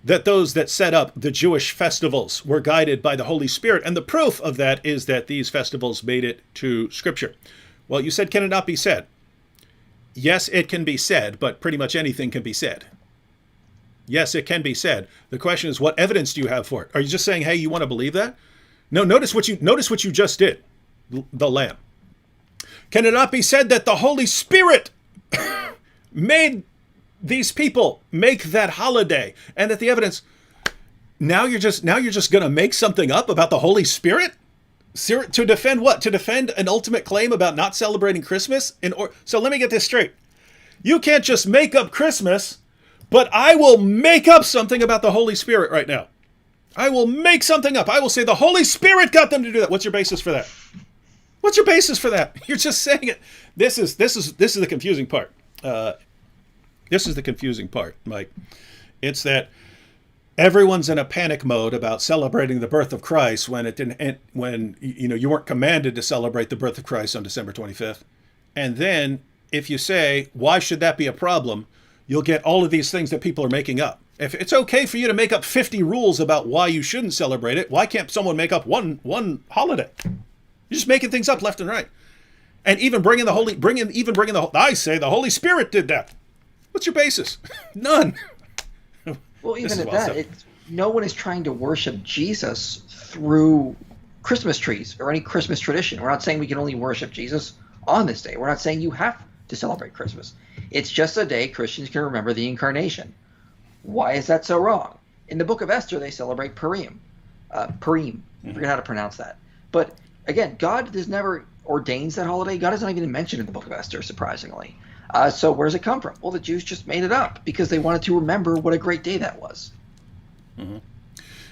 A: that those that set up the Jewish festivals were guided by the Holy Spirit? And the proof of that is that these festivals made it to Scripture. Well, you said, can it not be said? Yes, it can be said, but pretty much anything can be said. Yes, it can be said. The question is, what evidence do you have for it? Are you just saying, hey, you want to believe that? No, notice what you just did, the Lamb. Can it not be said that the Holy Spirit made these people make that holiday, and that the evidence, now you're just going to make something up about the Holy Spirit to defend what? To defend an ultimate claim about not celebrating Christmas? So let me get this straight. You can't just make up Christmas, but I will make up something about the Holy Spirit right now. I will make something up. I will say the Holy Spirit got them to do that. What's your basis for that? What's your basis for that? You're just saying it. This is the confusing part. This is the confusing part, Mike. It's that everyone's in a panic mode about celebrating the birth of Christ when it didn't, when you weren't commanded to celebrate the birth of Christ on December 25th. And then if you say, why should that be a problem? You'll get all of these things that people are making up. If it's okay for you to make up 50 rules about why you shouldn't celebrate it, why can't someone make up one holiday? You're just making things up left and right. And even bringing the I say the Holy Spirit did that. What's your basis? None.
B: Well, even at that, no one is trying to worship Jesus through Christmas trees or any Christmas tradition. We're not saying we can only worship Jesus on this day. We're not saying you have to celebrate Christmas. It's just a day Christians can remember the incarnation. Why is that so wrong? In the book of Esther, they celebrate Purim. Purim. I forget how to pronounce that. But again, God has never ordains that holiday. God is not even mentioned in the book of Esther, surprisingly. So where does it come from? Well, the Jews just made it up because they wanted to remember what a great day that was.
A: Mm-hmm.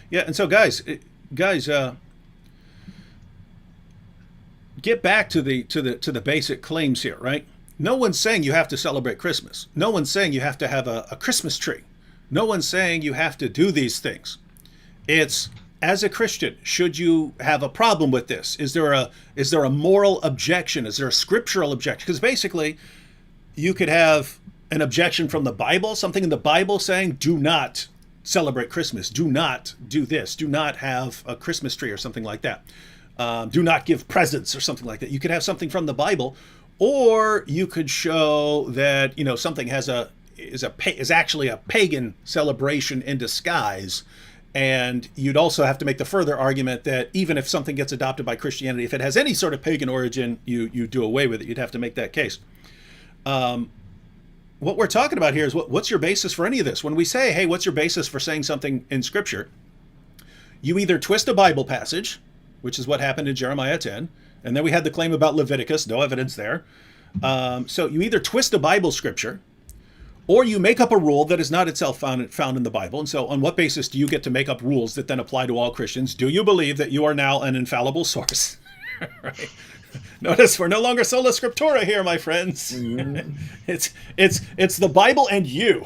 A: Yeah, and so guys, get back to the basic claims here, right? No one's saying you have to celebrate Christmas. No one's saying you have to have a Christmas tree. No one's saying you have to do these things. It's, as a Christian, should you have a problem with this? Is there a moral objection? Is there a scriptural objection? Because basically, you could have an objection from the Bible, something in the Bible saying, do not celebrate Christmas. Do not do this. Do not have a Christmas tree or something like that. Do not give presents or something like that. You could have something from the Bible, or you could show that something is actually a pagan celebration in disguise. And you'd also have to make the further argument that even if something gets adopted by Christianity, if it has any sort of pagan origin, you do away with it. You'd have to make that case. What we're talking about here is what's your basis for any of this? When we say, hey, what's your basis for saying something in Scripture? You either twist a Bible passage, which is what happened in Jeremiah 10, and then we had the claim about Leviticus, no evidence there. So you either twist a Bible scripture, or you make up a rule that is not itself found in the Bible. And so on what basis do you get to make up rules that then apply to all Christians? Do you believe that you are now an infallible source? Right? Notice we're no longer sola scriptura here, my friends. Mm-hmm. It's the Bible and you.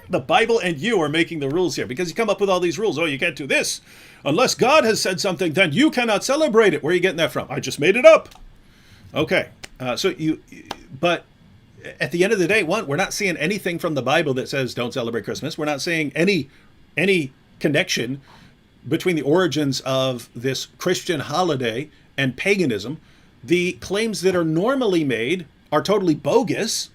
A: The Bible and you are making the rules here, because you come up with all these rules. Oh, you can't do this. Unless God has said something, then you cannot celebrate it. Where are you getting that from? I just made it up. Okay. But at the end of the day, we're not seeing anything from the Bible that says don't celebrate Christmas. We're not seeing any connection between the origins of this Christian holiday and paganism. The claims that are normally made are totally bogus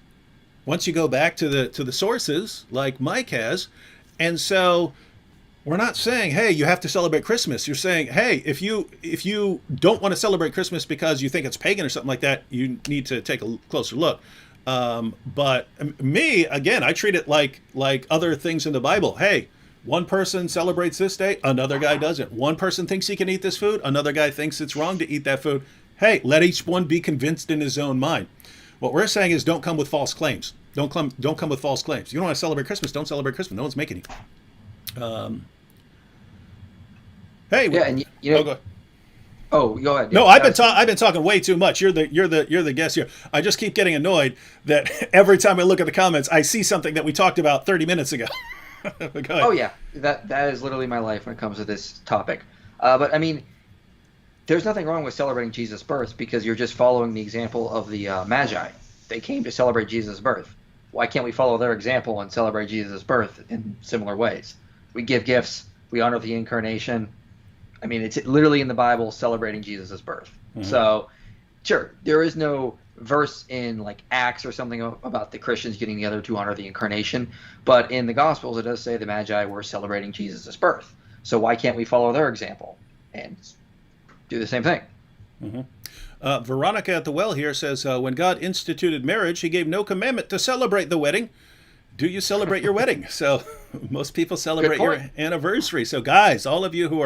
A: once you go back to the sources, like Mike has. And so we're not saying, hey, you have to celebrate Christmas. You're saying, hey, if you don't want to celebrate Christmas because you think it's pagan or something like that, you need to take a closer look. But me, again, I treat it like other things in the Bible. Hey, one person celebrates this day, another guy doesn't. One person thinks he can eat this food, another guy thinks it's wrong to eat that food. Hey, let each one be convinced in his own mind. What we're saying is don't come with false claims. Don't come with false claims. You don't want to celebrate Christmas, don't celebrate Christmas. No one's making you. Hey,
B: yeah, and you know.
A: Go ahead.
B: Oh, go ahead.
A: No, I've been talking way too much. You're the guest here. I just keep getting annoyed that every time I look at the comments, I see something that we talked about 30 minutes ago.
B: Oh yeah, that is literally my life when it comes to this topic. But I mean, there's nothing wrong with celebrating Jesus' birth because you're just following the example of the Magi. They came to celebrate Jesus' birth. Why can't we follow their example and celebrate Jesus' birth in similar ways? We give gifts. We honor the incarnation. I mean, it's literally in the Bible celebrating Jesus' birth. Mm-hmm. So, sure, there is no verse in like Acts or something about the Christians getting together to honor the incarnation. But in the Gospels, it does say the Magi were celebrating Jesus' birth. So why can't we follow their example and do the same thing?
A: Mm-hmm. Veronica at the well here says, when God instituted marriage, he gave no commandment to celebrate the wedding. Do you celebrate your wedding? So most people celebrate your anniversary. So guys, all of you who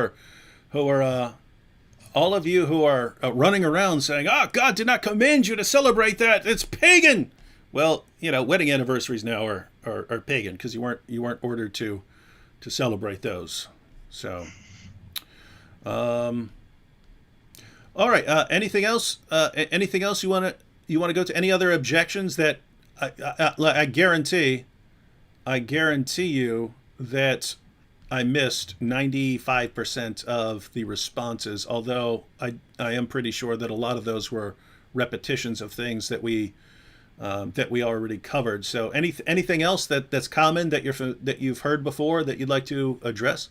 A: are running around saying, God did not command you to celebrate that. It's pagan. Well, wedding anniversaries now are pagan because you weren't ordered to celebrate those. So, all right. Anything else? Anything else you want to go to? Any other objections that I guarantee you that I missed 95% of the responses, although I am pretty sure that a lot of those were repetitions of things that we already covered. So anything else that's common that you've heard before that you'd like to address?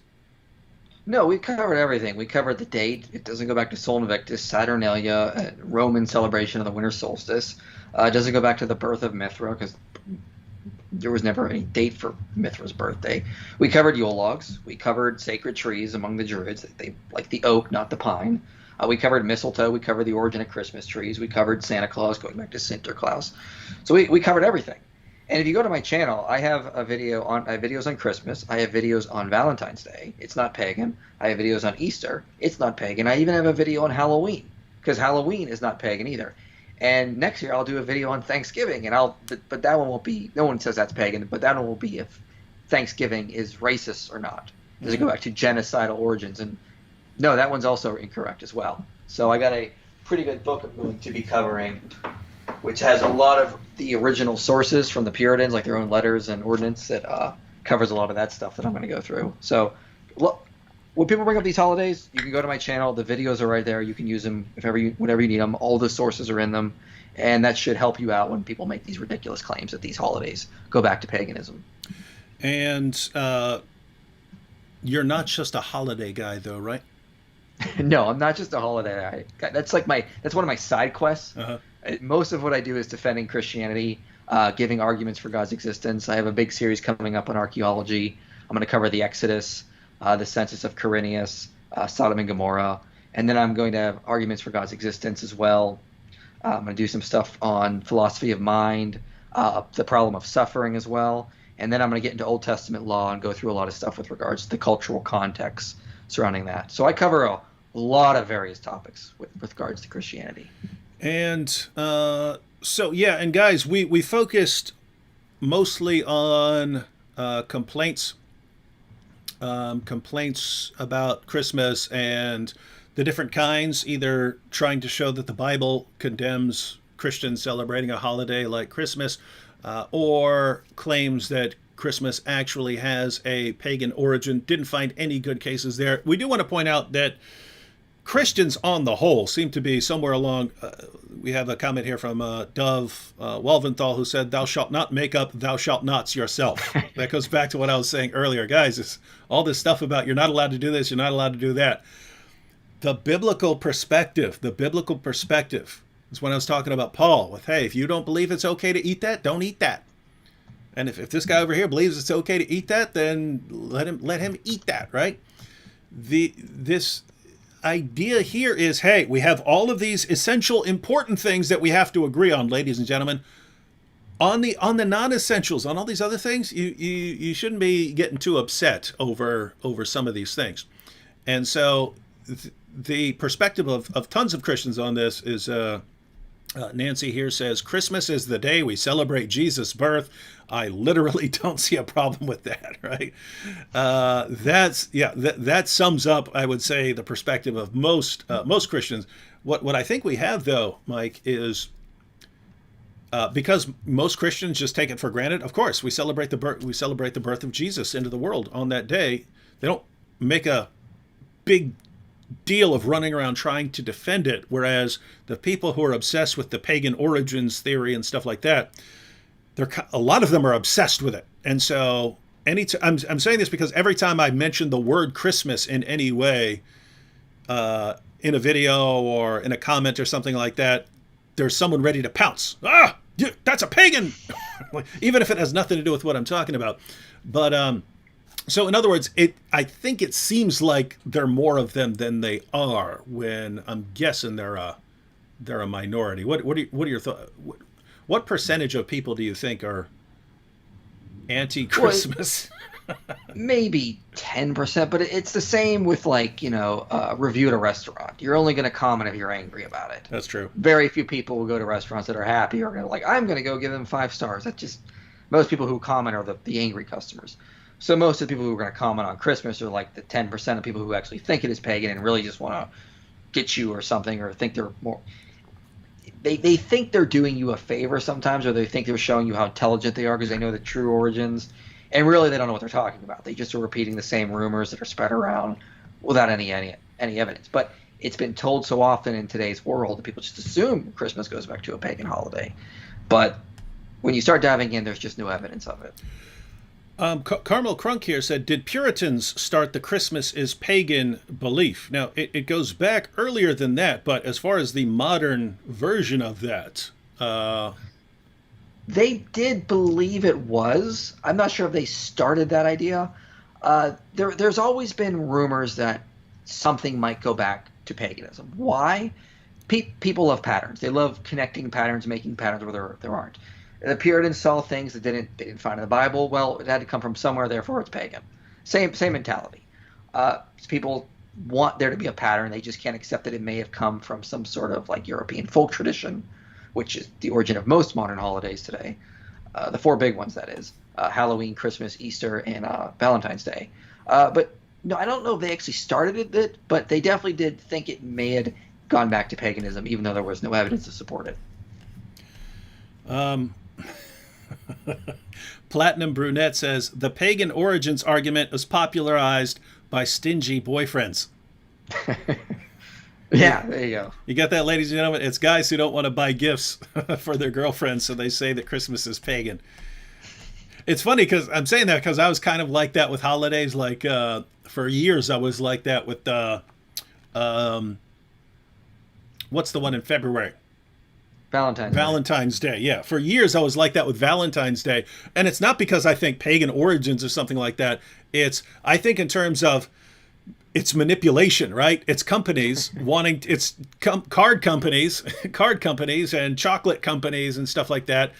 B: No, we covered everything. We covered the date. It doesn't go back to Sol Invictus, Saturnalia, Roman celebration of the winter solstice. It doesn't go back to the birth of Mithra because there was never any date for Mithra's birthday. We covered Yule logs. We covered sacred trees among the Druids. They like the oak, not the pine. We covered mistletoe. We covered the origin of Christmas trees. We covered Santa Claus, going back to Sinterklaas. So we covered everything. And if you go to my channel, I have I have videos on Christmas. I have videos on Valentine's Day. It's not pagan. I have videos on Easter. It's not pagan. I even have a video on Halloween because Halloween is not pagan either. And next year I'll do a video on Thanksgiving, but that one won't be. No one says that's pagan, but that one will be if Thanksgiving is racist or not. Does it go back to genocidal origins? And no, that one's also incorrect as well. So I got a pretty good book I'm going to be covering, which has a lot of the original sources from the Puritans, like their own letters and ordinance, that covers a lot of that stuff that I'm going to go through. So look, when people bring up these holidays, you can go to my channel. The videos are right there. You can use them whenever you need them. All the sources are in them. And that should help you out when people make these ridiculous claims that these holidays go back to paganism.
A: And you're not just a holiday guy, though, right?
B: No, I'm not just a holiday guy. That's one of my side quests.
A: Uh-huh.
B: Most of what I do is defending Christianity, giving arguments for God's existence. I have a big series coming up on archaeology. I'm going to cover the Exodus, the census of Quirinius, Sodom and Gomorrah, and then I'm going to have arguments for God's existence as well. I'm going to do some stuff on philosophy of mind, the problem of suffering as well, and then I'm going to get into Old Testament law and go through a lot of stuff with regards to the cultural context surrounding that. So I cover a lot of various topics with regards to Christianity.
A: And so yeah, and guys, we focused mostly on complaints about Christmas and the different kinds, either trying to show that the Bible condemns Christians celebrating a holiday like Christmas, or claims that Christmas actually has a pagan origin. Didn't find any good cases there. We do want to point out that Christians on the whole seem to be somewhere along. We have a comment here from Dove Walventhal, who said, "Thou shalt not make up thou shalt nots yourself." That goes back to what I was saying earlier. Guys, it's all this stuff about you're not allowed to do this, you're not allowed to do that. The biblical perspective is when I was talking about Paul with, hey, if you don't believe it's okay to eat that, don't eat that. And if this guy over here believes it's okay to eat that, then let him eat that, right? This idea here is, hey, we have all of these essential, important things that we have to agree on, ladies and gentlemen. On the non-essentials, on all these other things, you shouldn't be getting too upset over some of these things. And so the perspective of tons of Christians on this is Nancy here says, Christmas is the day we celebrate Jesus' birth. I literally don't see a problem with that, right? That sums up, I would say, the perspective of most Christians. What I think we have, though, Mike, is because most Christians just take it for granted. Of course, we celebrate the birth of Jesus into the world on that day. They don't make a big deal of running around trying to defend it, whereas the people who are obsessed with the pagan origins theory and stuff like that, a lot of them are obsessed with it. And so I'm saying this because every time I mention the word Christmas in any way, in a video or in a comment or something like that, there's someone ready to pounce. That's a pagan, even if it has nothing to do with what I'm talking about. But so in other words, I think it seems like there are more of them than they are, when I'm guessing they're a minority. What are your thoughts? What percentage of people do you think are anti-Christmas?
B: Well, maybe 10%, but it's the same with review at a restaurant. You're only going to comment if you're angry about it.
A: That's true.
B: Very few people will go to restaurants that are happy or I'm going to go give them 5 stars. Most people who comment are the angry customers. So most of the people who are going to comment on Christmas are like the 10% of people who actually think it is pagan and really just want to get you or something, or think they're more. They think they're doing you a favor sometimes, or they think they're showing you how intelligent they are because they know the true origins. And really, they don't know what they're talking about. They just are repeating the same rumors that are spread around without any evidence. But it's been told so often in today's world that people just assume Christmas goes back to a pagan holiday. But when you start diving in, there's just no evidence of it.
A: Carmel Crunk here said, did Puritans start the Christmas is pagan belief? Now, it goes back earlier than that, but as far as the modern version of that,
B: They did believe it was. I'm not sure if they started that idea. There's always been rumors that something might go back to paganism. Why? People love patterns. They love connecting patterns, making patterns where there aren't. The Puritans saw things that they didn't find in the Bible. Well, it had to come from somewhere, therefore it's pagan. Same mentality. People want there to be a pattern. They just can't accept that it may have come from some sort of like European folk tradition, which is the origin of most modern holidays today. The four big ones, that is: Halloween, Christmas, Easter, and Valentine's Day. But no, I don't know if they actually started it, but they definitely did think it may have gone back to paganism, even though there was no evidence to support it.
A: Platinum Brunette says, the pagan origins argument is popularized by stingy boyfriends.
B: Yeah, there you go.
A: You got that, ladies and gentlemen? It's guys who don't want to buy gifts for their girlfriends, so they say that Christmas is pagan. It's funny because I'm saying that because I was kind of like that with holidays. Like for years, I was like that with what's the one in February? Valentine's Day. Yeah. For years, I was like that with Valentine's Day. And it's not because I think pagan origins or something like that. I think in terms of it's manipulation, right? It's companies wanting, card companies and chocolate companies and stuff like that.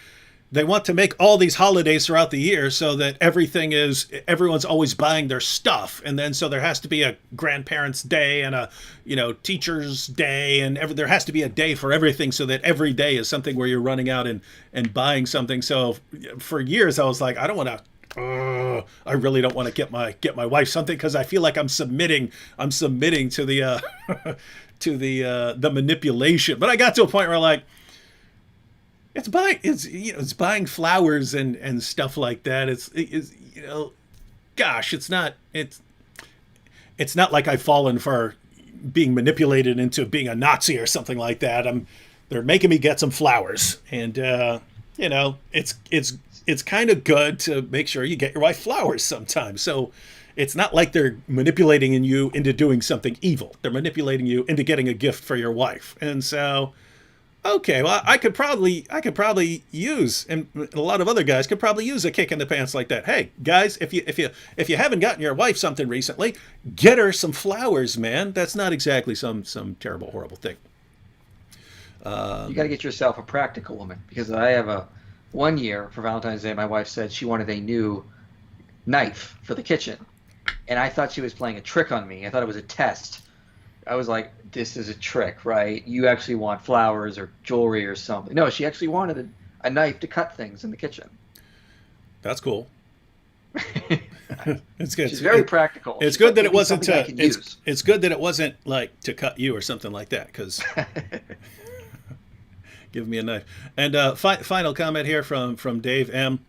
A: They want to make all these holidays throughout the year so that everyone's always buying their stuff. And then so there has to be a grandparents' day and a, teacher's day, and there has to be a day for everything so that every day is something where you're running out and buying something. So for years I was like, I really don't want to get my wife something because I feel like I'm submitting to the to the manipulation. But I got to a point where like, it's buying flowers and stuff like that. It's not like I've fallen for being manipulated into being a Nazi or something like that. They're making me get some flowers, and it's kind of good to make sure you get your wife flowers sometimes. So it's not like they're manipulating you into doing something evil. They're manipulating you into getting a gift for your wife, and so. Okay, well, I could probably use, and a lot of other guys could probably use a kick in the pants like that. Hey, guys, if you haven't gotten your wife something recently, get her some flowers, man. That's not exactly some terrible, horrible thing.
B: You got to get yourself a practical woman, because I have one year for Valentine's Day, my wife said she wanted a new knife for the kitchen, and I thought she was playing a trick on me. I thought it was a test. I was like, this is a trick, right? You actually want flowers or jewelry or something. No, she actually wanted a knife to cut things in the kitchen.
A: That's cool. It's good.
B: She's very practical.
A: It's good that it wasn't it's good that it wasn't like to cut you or something like that, because give me a knife. And final comment here from Dave M.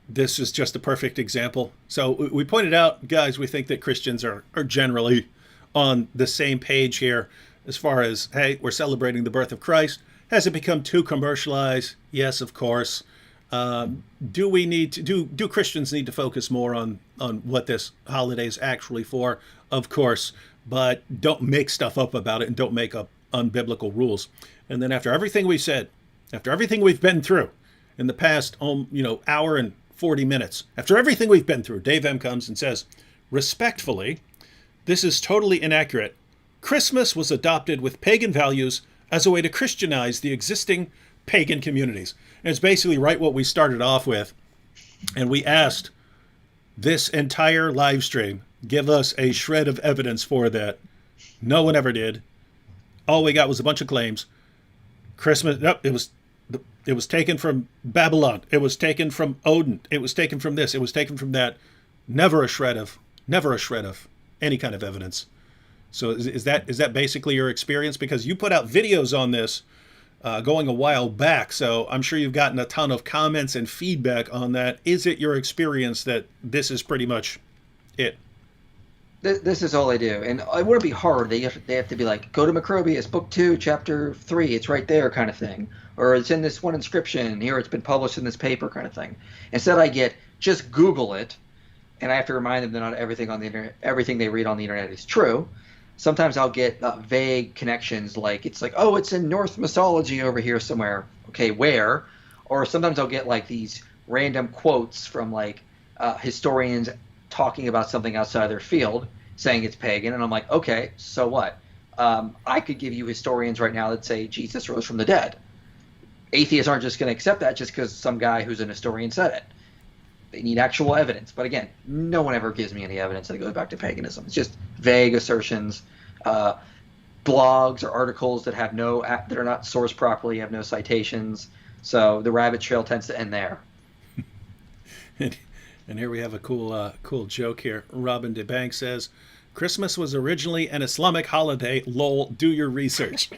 A: This is just a perfect example. So we pointed out, guys, we think that Christians are generally on the same page here as far as, hey, we're celebrating the birth of Christ. Has it become too commercialized? Yes, of course. Do Christians need to focus more on what this holiday is actually for? Of course, but don't make stuff up about it and don't make up unbiblical rules. And then after everything we've said, after everything we've been through in the past hour and 40 minutes, after everything we've been through, Dave M comes and says, respectfully, this is totally inaccurate. Christmas was adopted with pagan values as a way to Christianize the existing pagan communities. And it's basically right what we started off with. And we asked this entire live stream, give us a shred of evidence for that. No one ever did. All we got was a bunch of claims. Christmas, nope, it was taken from Babylon. It was taken from Odin. It was taken from this. It was taken from that. Never a shred of any kind of evidence. So is that basically your experience? Because you put out videos on this going a while back. So I'm sure you've gotten a ton of comments and feedback on that. Is it your experience that this is pretty much it?
B: This is all I do, and it wouldn't be hard. They have to be like, go to Macrobius, book 2, chapter 3. It's right there, kind of thing, or it's in this one inscription here. It's been published in this paper, kind of thing. Instead, I get just Google it, and I have to remind them that not everything on the internet, everything they read on the internet is true. Sometimes I'll get vague connections, like it's like, oh, it's in Norse mythology over here somewhere. Okay, where? Or sometimes I'll get like these random quotes from like historians talking about something outside their field, saying it's pagan, and I'm like, okay, so what? I could give you historians right now that say Jesus rose from the dead. Atheists aren't just going to accept that just because some guy who's an historian said it. They need actual evidence. But again, no one ever gives me any evidence that it goes back to paganism. It's just vague assertions, blogs or articles that are not sourced properly, have no citations. So the rabbit trail tends to end there.
A: And here we have a cool joke here. Robin DeBank says, Christmas was originally an Islamic holiday. Lol, do your research.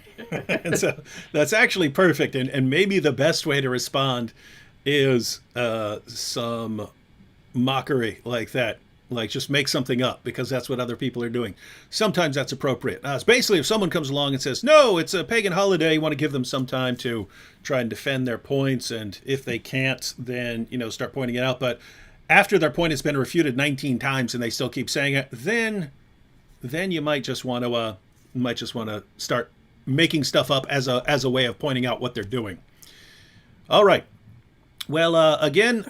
A: And so that's actually perfect. And maybe the best way to respond is some mockery like that. Like just make something up because that's what other people are doing. Sometimes that's appropriate. It's basically if someone comes along and says, no, it's a pagan holiday, you want to give them some time to try and defend their points. And if they can't, then, start pointing it out. But after their point has been refuted 19 times and they still keep saying it, then you might just want to start making stuff up as a way of pointing out what they're doing. All right. Well, again,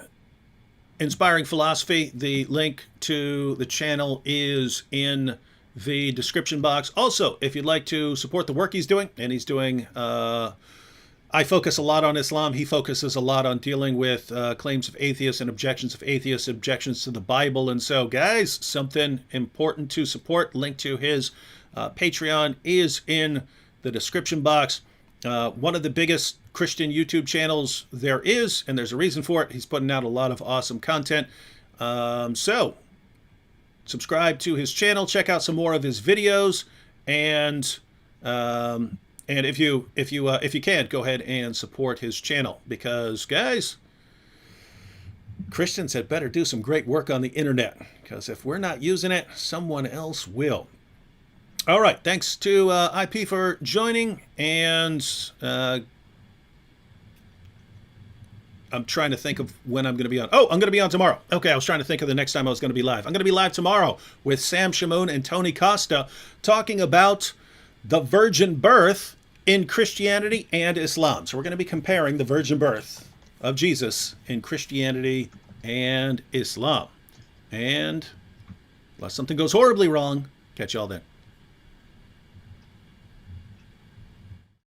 A: Inspiring Philosophy, the link to the channel is in the description box. Also, if you'd like to support the work he's doing, and he's doing, I focus a lot on Islam. He focuses a lot on dealing with claims of atheists and objections of atheists, objections to the Bible. And so, guys, something important to support. Link to his Patreon is in the description box. One of the biggest Christian YouTube channels there is, and there's a reason for it. He's putting out a lot of awesome content. So subscribe to his channel, check out some more of his videos, and if you can, go ahead and support his channel because, guys, Christians had better do some great work on the internet because if we're not using it, someone else will. All right, thanks to IP for joining, and I'm trying to think of when I'm going to be on. Oh, I'm going to be on tomorrow. Okay, I was trying to think of the next time I was going to be live. I'm going to be live tomorrow with Sam Shamoun and Tony Costa talking about the virgin birth in Christianity and Islam. So we're going to be comparing the virgin birth of Jesus in Christianity and Islam. And unless something goes horribly wrong, catch y'all then.